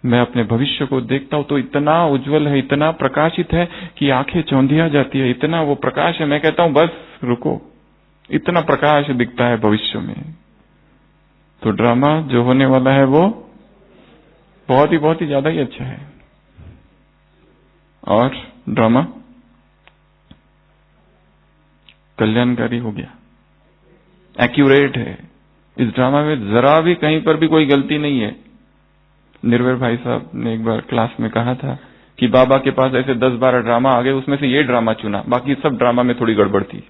मैं अपने भविष्य को देखता हूं तो इतना उज्जवल है, इतना प्रकाशित है कि आंखें चौंधिया जाती है। इतना वो प्रकाश है, मैं कहता हूं बस रुको, इतना प्रकाश दिखता है भविष्य में। तो ड्रामा जो होने वाला है वो बहुत ही ज्यादा ही अच्छा है। और ड्रामा कल्याणकारी हो गया, एक्यूरेट है। इस ड्रामा में जरा भी कहीं पर भी कोई गलती नहीं है। निर्भय भाई साहब ने एक बार क्लास में कहा था कि बाबा के पास ऐसे 10-12 ड्रामा आ गए, उसमें से ये ड्रामा चुना, बाकी सब ड्रामा में थोड़ी गड़बड़ थी,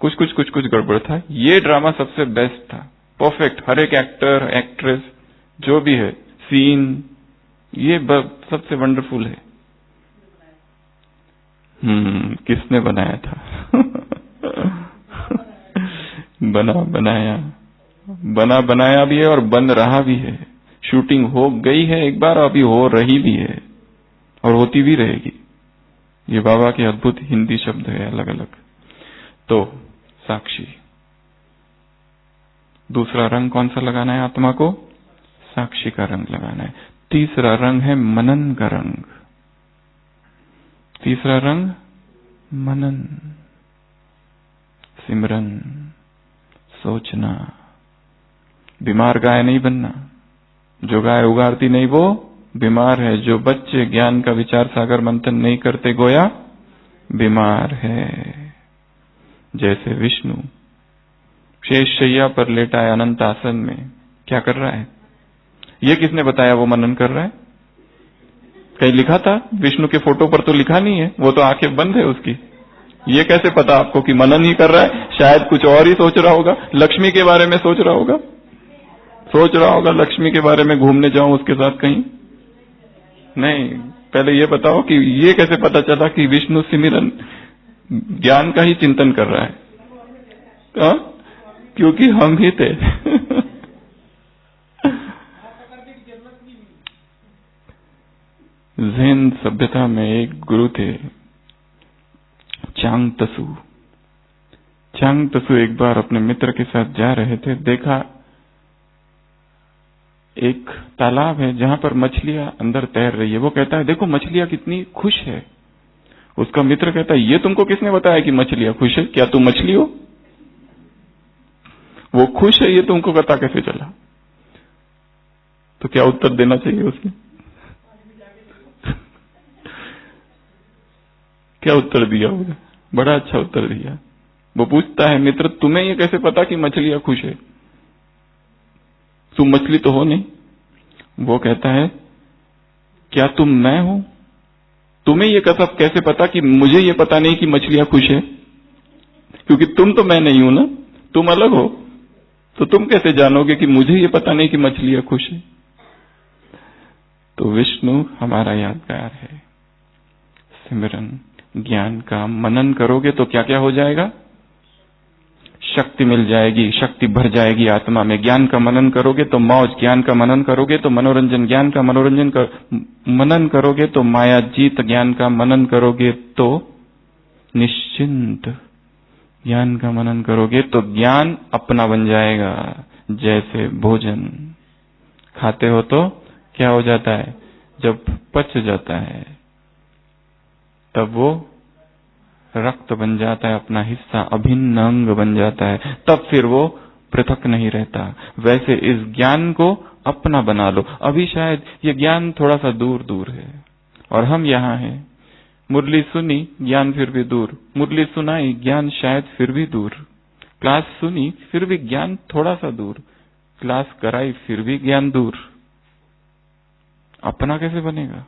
कुछ गड़बड़ था। ये ड्रामा सबसे बेस्ट था, परफेक्ट। हर एक एक्टर एक्ट्रेस जो भी है, सीन, ये सबसे वंडरफुल है। किसने बनाया था? बनाया भी है और बन रहा भी है। शूटिंग हो गई है एक बार, अभी हो रही भी है और होती भी रहेगी। ये बाबा के अद्भुत हिंदी शब्द है अलग अलग। तो साक्षी। दूसरा रंग कौन सा लगाना है आत्मा को? साक्षी का रंग लगाना है। तीसरा रंग है मनन का रंग। तीसरा रंग मनन, सिमरन, सोचना। बीमार गाय नहीं बनना। जो गाय उगारती नहीं वो बीमार है। जो बच्चे ज्ञान का विचार सागर मंथन नहीं करते गोया बीमार है। जैसे विष्णु शेष शैया पर लेटा है अनंत आसन में, क्या कर रहा है? ये किसने बताया वो मनन कर रहा है? कहीं लिखा था? विष्णु के फोटो पर तो लिखा नहीं है, वो तो आंखें बंद है उसकी। ये कैसे पता आपको कि मनन ही कर रहा है? शायद कुछ और ही सोच रहा होगा, लक्ष्मी के बारे में सोच रहा होगा, लक्ष्मी के बारे में घूमने जाऊं उसके साथ कहीं। नहीं, पहले ये बताओ कि ये कैसे पता चला कि विष्णु सिमरन ज्ञान का ही चिंतन कर रहा है? हाँ? क्योंकि हम ही थे। ज़ैन सभ्यता में एक गुरु थे, चांग तसु। चांग तसु एक बार अपने मित्र के साथ जा रहे थे, देखा एक तालाब है जहां पर मछलियां अंदर तैर रही है। वो कहता है देखो मछलियां कितनी खुश है। उसका मित्र कहता है ये तुमको किसने बताया कि मछलियां खुश है? क्या तुम मछली हो? वो खुश है ये तुमको पता कैसे चला? तो क्या उत्तर देना चाहिए उसने? क्या उत्तर दिया होगा? बड़ा अच्छा उत्तर दिया। वो पूछता है मित्र तुम्हें ये कैसे पता कि मछलियां खुश है? तुम मछली तो हो नहीं। वो कहता है क्या तुम मैं हूं? तुम्हें ये कैसे पता कि मुझे ये पता नहीं कि मछलियां खुश है? क्योंकि तुम तो मैं नहीं हूं ना, तुम अलग हो। तो तुम कैसे जानोगे कि मुझे ये पता नहीं कि मछलियां खुश है? तो विष्णु हमारा यादगार है। सिमरन ज्ञान का मनन करोगे तो क्या क्या हो जाएगा? शक्ति मिल जाएगी, शक्ति भर जाएगी आत्मा में। ज्ञान का मनन करोगे तो मौज, ज्ञान का मनन करोगे तो मनोरंजन, ज्ञान का मनन करोगे तो माया जीत, ज्ञान का मनन करोगे तो निश्चिंत, ज्ञान का मनन करोगे तो ज्ञान अपना बन जाएगा। जैसे भोजन खाते हो तो क्या हो जाता है? जब पच जाता है तब वो रक्त बन जाता है, अपना हिस्सा, अभिन्न अंग बन जाता है, तब फिर वो पृथक नहीं रहता। वैसे इस ज्ञान को अपना बना लो। अभी शायद ये ज्ञान थोड़ा सा दूर दूर है और हम यहाँ हैं। मुरली सुनी, ज्ञान फिर भी दूर। मुरली सुनाई, ज्ञान शायद फिर भी दूर। क्लास सुनी, फिर भी ज्ञान थोड़ा सा दूर। क्लास कराई, फिर भी ज्ञान दूर। अपना कैसे बनेगा?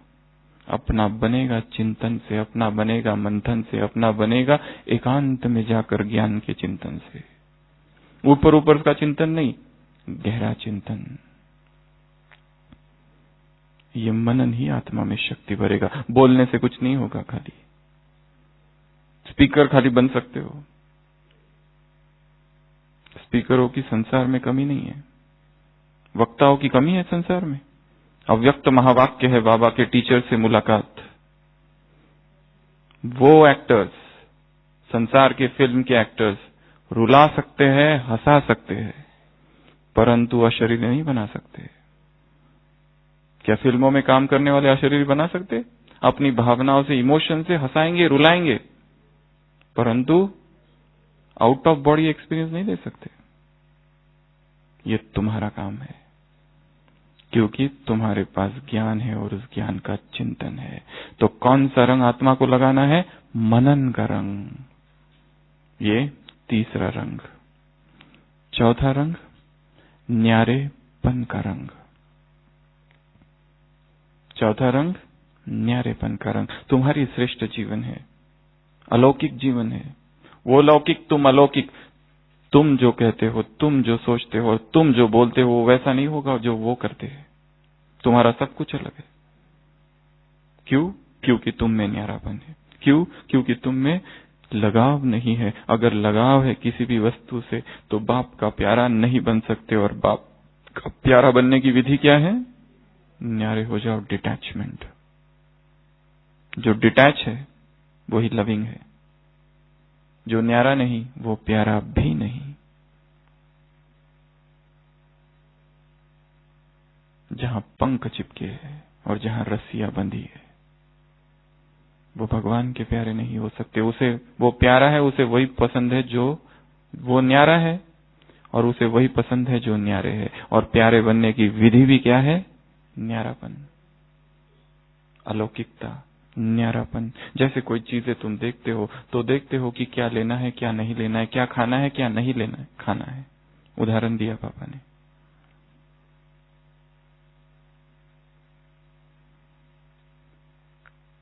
अपना बनेगा चिंतन से, अपना बनेगा मंथन से, अपना बनेगा एकांत में जाकर ज्ञान के चिंतन से। ऊपर ऊपर का चिंतन नहीं, गहरा चिंतन। ये मनन ही आत्मा में शक्ति भरेगा। बोलने से कुछ नहीं होगा, खाली स्पीकर खाली बन सकते हो। स्पीकरों की संसार में कमी नहीं है, वक्ताओं की कमी है संसार में। अव्यक्त महावाक्य है बाबा के टीचर से मुलाकात। वो एक्टर्स, संसार के फिल्म के एक्टर्स रुला सकते हैं, हंसा सकते हैं, परंतु अशरीर नहीं बना सकते। क्या फिल्मों में काम करने वाले अशरीर बना सकते? अपनी भावनाओं से, इमोशन से हंसाएंगे, रुलाएंगे, परंतु आउट ऑफ बॉडी एक्सपीरियंस नहीं दे सकते। ये तुम्हारा काम है, क्योंकि तुम्हारे पास ज्ञान है और उस ज्ञान का चिंतन है। तो कौन सा रंग आत्मा को लगाना है? मनन का रंग। ये तीसरा रंग। चौथा रंग न्यारेपन का रंग। चौथा रंग न्यारेपन का रंग। तुम्हारी श्रेष्ठ जीवन है, अलौकिक जीवन है। वो लौकिक, तुम अलौकिक। तुम जो कहते हो, तुम जो सोचते हो, तुम जो बोलते हो, वैसा नहीं होगा जो वो करते हैं। तुम्हारा सब कुछ अलग है। क्यों? क्योंकि तुम में न्यारापन है। क्यों? क्योंकि तुम में लगाव नहीं है। अगर लगाव है किसी भी वस्तु से तो बाप का प्यारा नहीं बन सकते। और बाप का प्यारा बनने की विधि क्या है? न्यारे हो जाओ, डिटैचमेंट। जो डिटैच है वही लविंग है, जो न्यारा नहीं वो प्यारा भी नहीं। जहां पंख चिपके है और जहां रस्सियां बंधी है वो भगवान के प्यारे नहीं हो सकते। उसे वो प्यारा है, उसे वही पसंद है जो वो न्यारा है, और उसे वही पसंद है जो न्यारे है। और प्यारे बनने की विधि भी क्या है? न्यारापन, अलौकिकता, न्यारापन। जैसे कोई चीजें तुम देखते हो तो देखते हो कि क्या लेना है, क्या नहीं लेना है, क्या खाना है, क्या नहीं लेना है, खाना है। उदाहरण दिया पापा ने।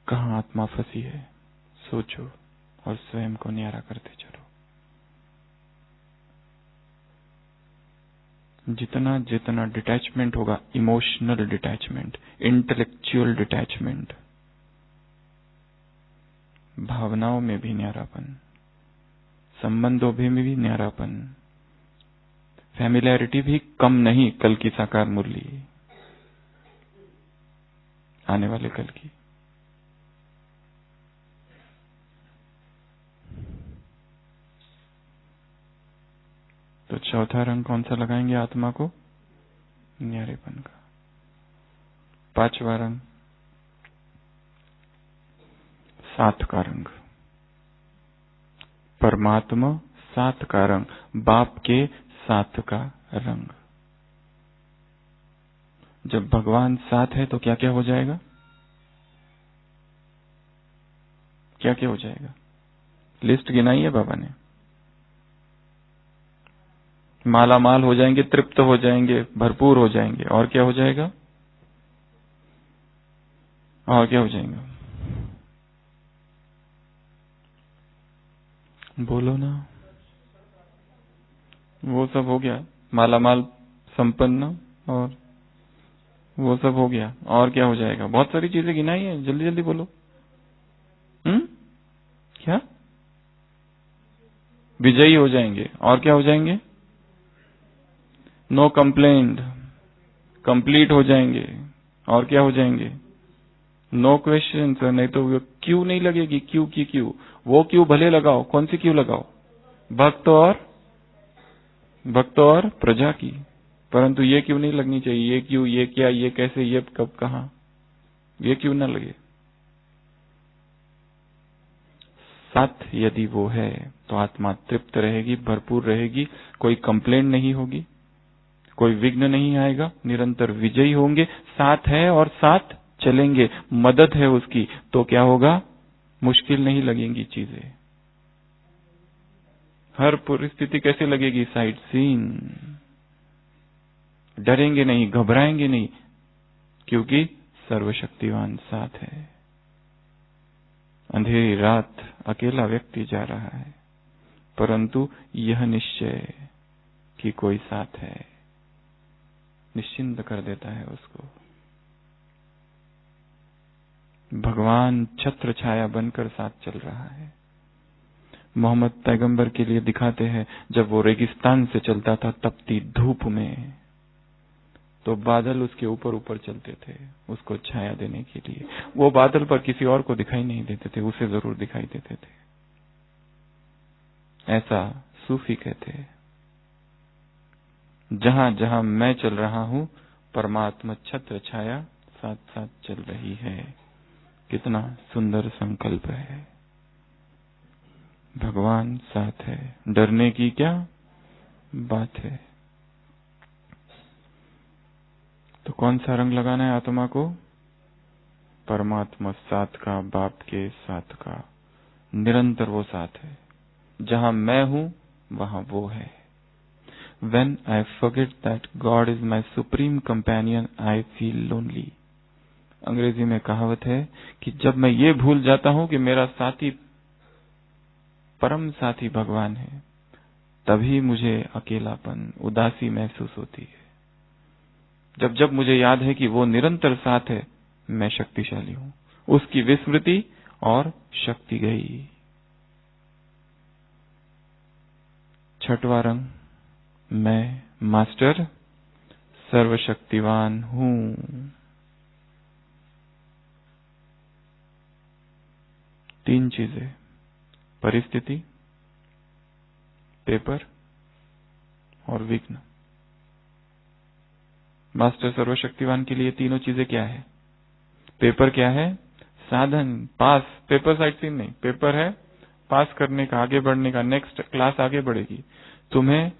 कहां आत्मा फंसी है, सोचो और स्वयं को न्यारा करते चलो। जितना जितना डिटैचमेंट होगा, इमोशनल डिटैचमेंट, इंटेलेक्चुअल डिटैचमेंट, भावनाओं में भी न्यारापन, संबंधों में भी न्यारापन, फैमिलियरिटी भी कम नहीं कल की साकार मुरली, आने वाले कल की। तो चौथा रंग कौन सा लगाएंगे आत्मा को? न्यारेपन का। पांचवा रंग सात का रंग, परमात्मा सात का रंग, बाप के साथ का रंग। जब भगवान साथ है तो क्या क्या हो जाएगा? क्या क्या हो जाएगा? लिस्ट गिनाई है बाबा ने। माला माल हो जाएंगे, तृप्त हो जाएंगे, भरपूर हो जाएंगे। और क्या हो जाएगा? और क्या हो जाएगा? बोलो ना। वो सब हो गया, माला माल, संपन्न, और वो सब हो गया। और क्या हो जाएगा? बहुत सारी चीजें गिनाई है, जल्दी जल्दी बोलो। क्या? विजयी हो जाएंगे। और क्या हो जाएंगे? नो कंप्लेंट, कंप्लीट हो जाएंगे। और क्या हो जाएंगे? No question. नहीं तो क्यों नहीं लगेगी, क्यों की क्यों, वो क्यों भले लगाओ, कौन सी क्यों लगाओ? भक्त और प्रजा की। परंतु ये क्यों नहीं लगनी चाहिए, ये क्यों, ये क्या, ये कैसे, ये कब, कहां, ये क्यों ना लगे? सत यदि वो है तो आत्मा तृप्त रहेगी, भरपूर रहेगी, कोई कंप्लेंट नहीं होगी, कोई विघ्न नहीं आएगा, निरंतर विजयी होंगे। साथ है और साथ चलेंगे, मदद है उसकी, तो क्या होगा? मुश्किल नहीं लगेंगी चीजें। हर परिस्थिति कैसे लगेगी? Side scene. डरेंगे नहीं, घबराएंगे नहीं, क्योंकि सर्वशक्तिवान साथ है। अंधेरी रात अकेला व्यक्ति जा रहा है, परंतु यह निश्चय कि कोई साथ है निश्चिंत कर देता है उसको। भगवान छत्र छाया बनकर साथ चल रहा है। मोहम्मद पैगंबर के लिए दिखाते हैं, जब वो रेगिस्तान से चलता था तपती धूप में, तो बादल उसके ऊपर ऊपर चलते थे उसको छाया देने के लिए। वो बादल पर किसी और को दिखाई नहीं देते थे, उसे जरूर दिखाई देते थे। ऐसा सूफी कहते हैं। जहां जहां मैं चल रहा हूं, परमात्मा छत्र छाया साथ साथ चल रही है। कितना सुंदर संकल्प है। भगवान साथ है, डरने की क्या बात है। तो कौन सा रंग लगाना है आत्मा को? परमात्मा साथ का, बाप के साथ का, निरंतर वो साथ है। जहां मैं हूं वहां वो है। When I forget that God is my supreme companion, I feel lonely. अंग्रेजी में कहावत है कि जब मैं ये भूल जाता हूं कि मेरा साथी, परम साथी भगवान है, तभी मुझे अकेलापन, उदासी महसूस होती है। जब जब मुझे याद है कि वो निरंतर साथ है, मैं शक्तिशाली हूं। उसकी विस्मृति और शक्ति गई। छठवां रंग, मैं मास्टर सर्वशक्तिवान हूं। तीन चीजें, परिस्थिति, पेपर और विघ्न। मास्टर सर्वशक्तिवान के लिए तीनों चीजें क्या है? पेपर क्या है? साधन, पास। पेपर साइड सीन नहीं, पेपर है पास करने का, आगे बढ़ने का, नेक्स्ट क्लास आगे बढ़ेगी, तुम्हें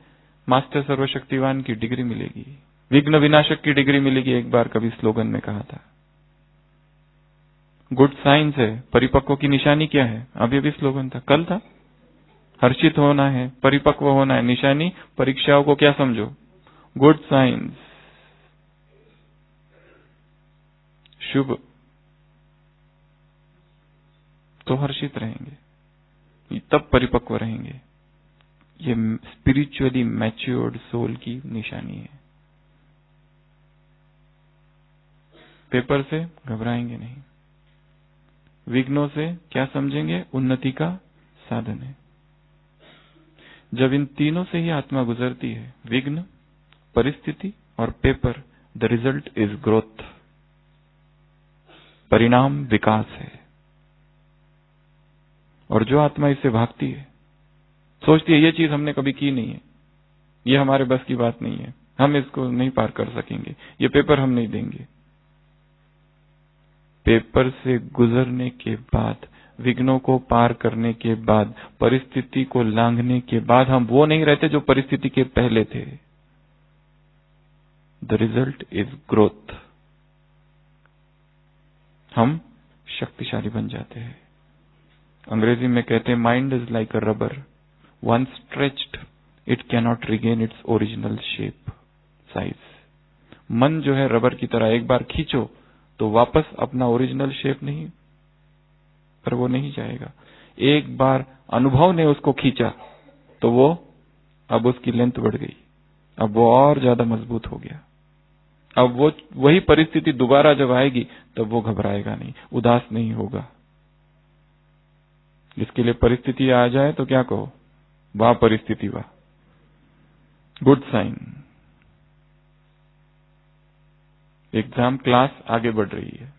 मास्टर सर्वशक्तिवान की डिग्री मिलेगी, विघ्न विनाशक की डिग्री मिलेगी। एक बार कभी स्लोगन में कहा था। गुड साइंस है, परिपक्व की निशानी क्या है? अभी अभी स्लोगन था, कल था। हर्षित होना है, परिपक्व होना है, निशानी परीक्षाओं को क्या समझो? गुड साइंस, शुभ। तो हर्षित रहेंगे, तब परिपक्व रहेंगे। ये स्पिरिचुअली मैच्योर्ड सोल की निशानी है। पेपर से घबराएंगे नहीं। विघ्नों से क्या समझेंगे? उन्नति का साधन है। जब इन तीनों से ही आत्मा गुजरती है, विघ्न, परिस्थिति और paper, the result is growth. परिणाम विकास है। और जो आत्मा इससे भागती है, सोचती है ये चीज हमने कभी की नहीं है, ये हमारे बस की बात नहीं है, हम इसको नहीं पार कर सकेंगे, ये पेपर हम नहीं देंगे। पेपर से गुजरने के बाद, विघ्नों को पार करने के बाद, परिस्थिति को लांघने के बाद हम वो नहीं रहते जो परिस्थिति के पहले थे। The result is growth. हम शक्तिशाली बन जाते हैं। अंग्रेजी में कहते हैं mind is like a rubber, once stretched it cannot regain its original shape size. मन जो है रबर की तरह, एक बार खींचो तो वापस अपना ओरिजिनल शेप नहीं, पर वो नहीं जाएगा। एक बार अनुभव ने उसको खींचा तो वो, अब उसकी लेंथ बढ़ गई, अब वो और ज्यादा मजबूत हो गया। अब वो वही परिस्थिति दोबारा जब आएगी तब वो घबराएगा नहीं, उदास नहीं होगा। जिसके लिए परिस्थिति आ जाए तो क्या कहो? वाह परिस्थिति वाह, गुड साइन। एग्जाम क्लास आगे बढ़ रही है,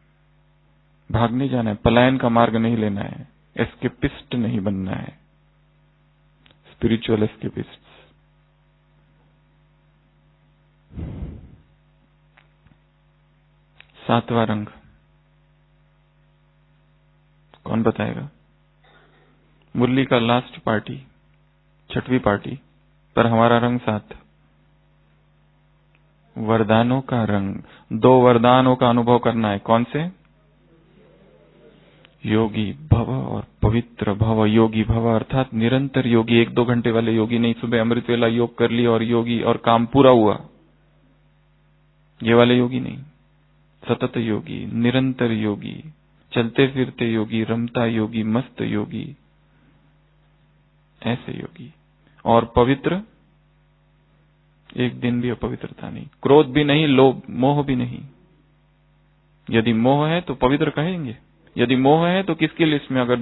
भागने जाना है, पलायन का मार्ग नहीं लेना है, एस्केपिस्ट नहीं बनना है, स्पिरिचुअल एस्केपिस्ट। सातवां रंग कौन बताएगा? मुरली का लास्ट पार्टी, छठवीं पार्टी, पर हमारा रंग 7। वरदानों का रंग। 2 वरदानों का अनुभव करना है। कौन से? योगी भव और पवित्र भव। योगी भव अर्थात निरंतर योगी, 1-2 घंटे वाले योगी नहीं, सुबह अमृत वेला योग कर लिया और योगी और काम पूरा हुआ, ये वाले योगी नहीं। सतत योगी, निरंतर योगी, चलते फिरते योगी, रमता योगी, मस्त योगी, ऐसे योगी। और पवित्र, एक दिन भी अपवित्रता नहीं, क्रोध भी नहीं, लोभ मोह भी नहीं। यदि मोह है तो पवित्र कहेंगे, यदि मोह है तो किसकी लिस्ट में? अगर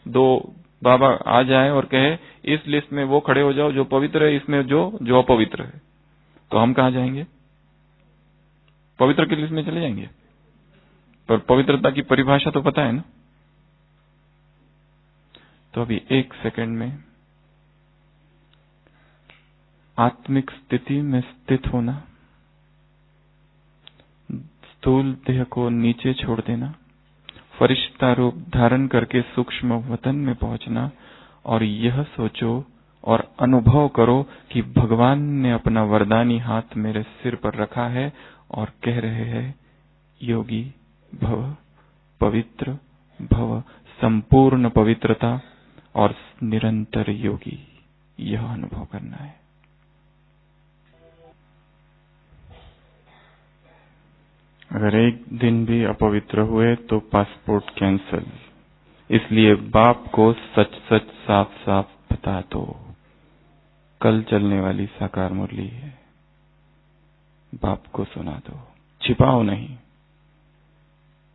दो बाबा आ जाए और कहे इस लिस्ट में वो खड़े हो जाओ जो पवित्र है, इसमें जो अपवित्र है, तो हम कहां जाएंगे? पवित्र की लिस्ट में चले जाएंगे। पर पवित्रता की परिभाषा तो पता है ना। तो अभी 1 सेकंड में आत्मिक स्थिति में स्थित होना, स्थूल देह को नीचे छोड़ देना, फरिश्ता रूप धारण करके सूक्ष्म वतन में पहुंचना, और यह सोचो और अनुभव करो कि भगवान ने अपना वरदानी हाथ मेरे सिर पर रखा है और कह रहे हैं योगी भव, पवित्र भव, संपूर्ण पवित्रता और निरंतर योगी। यह अनुभव करना है। अगर एक दिन भी अपवित्र हुए तो पासपोर्ट कैंसल। इसलिए बाप को सच सच साफ साफ बता दो। कल चलने वाली साकार मुरली है, बाप को सुना दो, छिपाओ नहीं,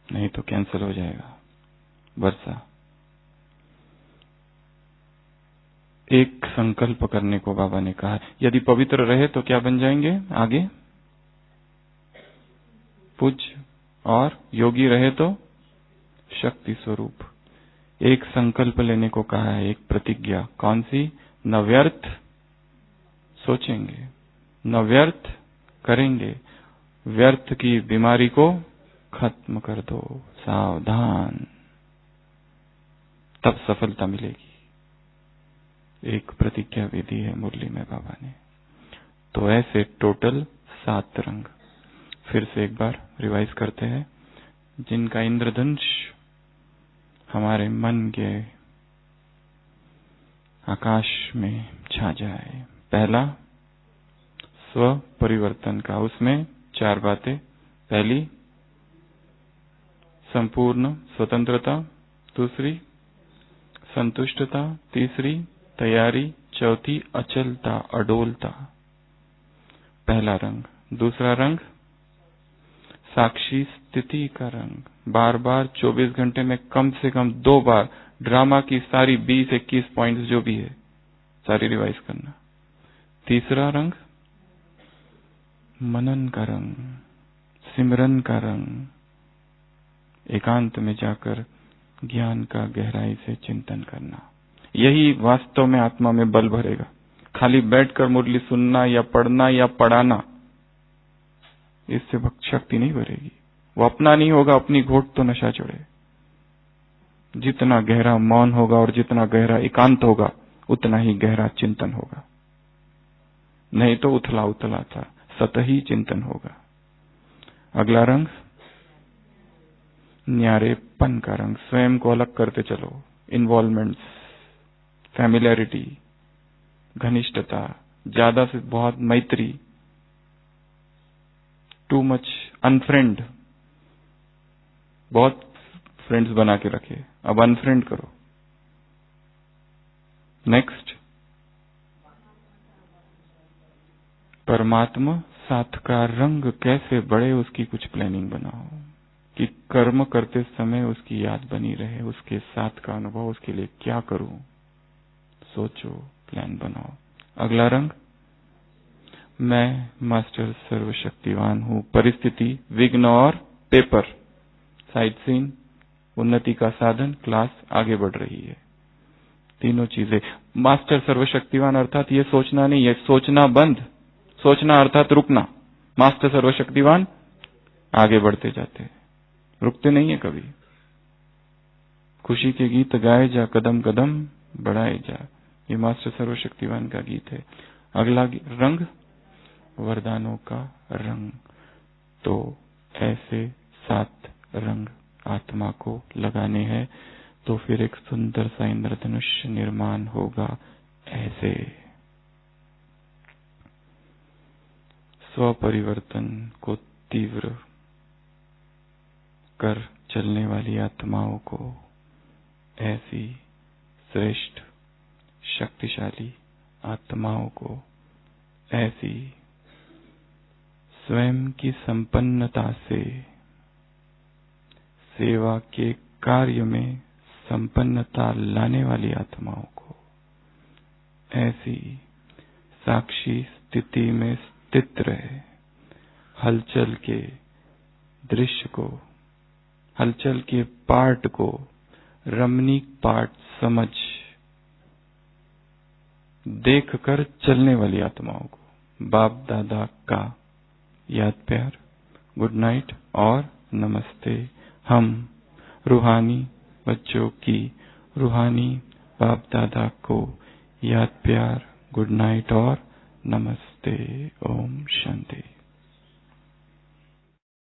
नहीं तो कैंसल हो जाएगा। वर्षा एक संकल्प करने को बाबा ने कहा, यदि पवित्र रहे तो क्या बन जाएंगे? आगे पूज्य, और योगी रहे तो शक्ति स्वरूप। एक संकल्प लेने को कहा है, एक प्रतिज्ञा। कौन सी? न व्यर्थ सोचेंगे, न व्यर्थ करेंगे, व्यर्थ की बीमारी को खत्म कर दो। सावधान, तब सफलता मिलेगी। एक प्रतिज्ञा विधि है मुरली में बाबा ने। तो ऐसे टोटल 7 रंग फिर से एक बार रिवाइज करते हैं, जिनका इंद्रधनुष हमारे मन के आकाश में छा जाए। पहला स्व परिवर्तन का, उसमें 4 बातें। पहली संपूर्ण स्वतंत्रता, दूसरी संतुष्टता, तीसरी तैयारी, चौथी अचलता, अडोलता। पहला रंग। दूसरा रंग साक्षी स्थिति का रंग, बार बार 24 घंटे में कम से कम 2 बार ड्रामा की सारी 20-21 पॉइंट्स जो भी है सारी रिवाइज करना। तीसरा रंग मनन का रंग, सिमरन का रंग, एकांत में जाकर ज्ञान का गहराई से चिंतन करना। यही वास्तव में आत्मा में बल भरेगा। खाली बैठकर मुरली सुनना या पढ़ना या पढ़ाना, इससे भक्त शक्ति नहीं भरेगी। वो अपना नहीं होगा, अपनी घोट तो नशा चढ़े। जितना गहरा मौन होगा और जितना गहरा एकांत होगा उतना ही गहरा चिंतन होगा, नहीं तो उथला उथला था सतही चिंतन होगा। अगला रंग न्यारेपन का रंग, स्वयं को अलग करते चलो। इन्वॉल्वमेंट्स, फैमिलियरिटी, घनिष्ठता, ज्यादा से बहुत मैत्री, टू मच अनफ्रेंड। बहुत फ्रेंड्स बना के रखे, अब अनफ्रेंड करो। नेक्स्ट परमात्मा साथ का रंग कैसे बढ़े, उसकी कुछ प्लानिंग बनाओ कि कर्म करते समय उसकी याद बनी रहे, उसके साथ का अनुभव, उसके लिए क्या करूं, सोचो, प्लान बनाओ। अगला रंग मैं मास्टर सर्वशक्तिवान हूं, परिस्थिति, विघ्न और पेपर, साइड सीन, उन्नति का साधन, क्लास आगे बढ़ रही है। तीनों चीजें। मास्टर सर्वशक्तिवान अर्थात ये सोचना नहीं है, सोचना बंद, सोचना अर्थात रुकना। मास्टर सर्वशक्तिवान आगे बढ़ते जाते, रुकते नहीं है कभी। खुशी के गीत गाए जा, कदम कदम बढ़ाए जा, ये मास्टर सर्वशक्तिवान का गीत है। अगला रंग वरदानों का रंग। तो ऐसे 7 रंग आत्मा को लगाने हैं, तो फिर एक सुंदर सा इंद्रधनुष निर्माण होगा। ऐसे स्वपरिवर्तन को तीव्र कर चलने वाली आत्माओं को, ऐसी श्रेष्ठ शक्तिशाली आत्माओं को, ऐसी स्वयं की संपन्नता से सेवा के कार्य में संपन्नता लाने वाली आत्माओं को, ऐसी साक्षी स्थिति में स्थित रहे, हलचल के दृश्य को, हलचल के पार्ट को रमणीक पार्ट समझ देखकर चलने वाली आत्माओं को बाप दादा का याद प्यार, गुड नाइट और नमस्ते। हम रूहानी बच्चों की रूहानी बाप दादा को याद प्यार, गुड नाइट और नमस्ते। ओम शांति।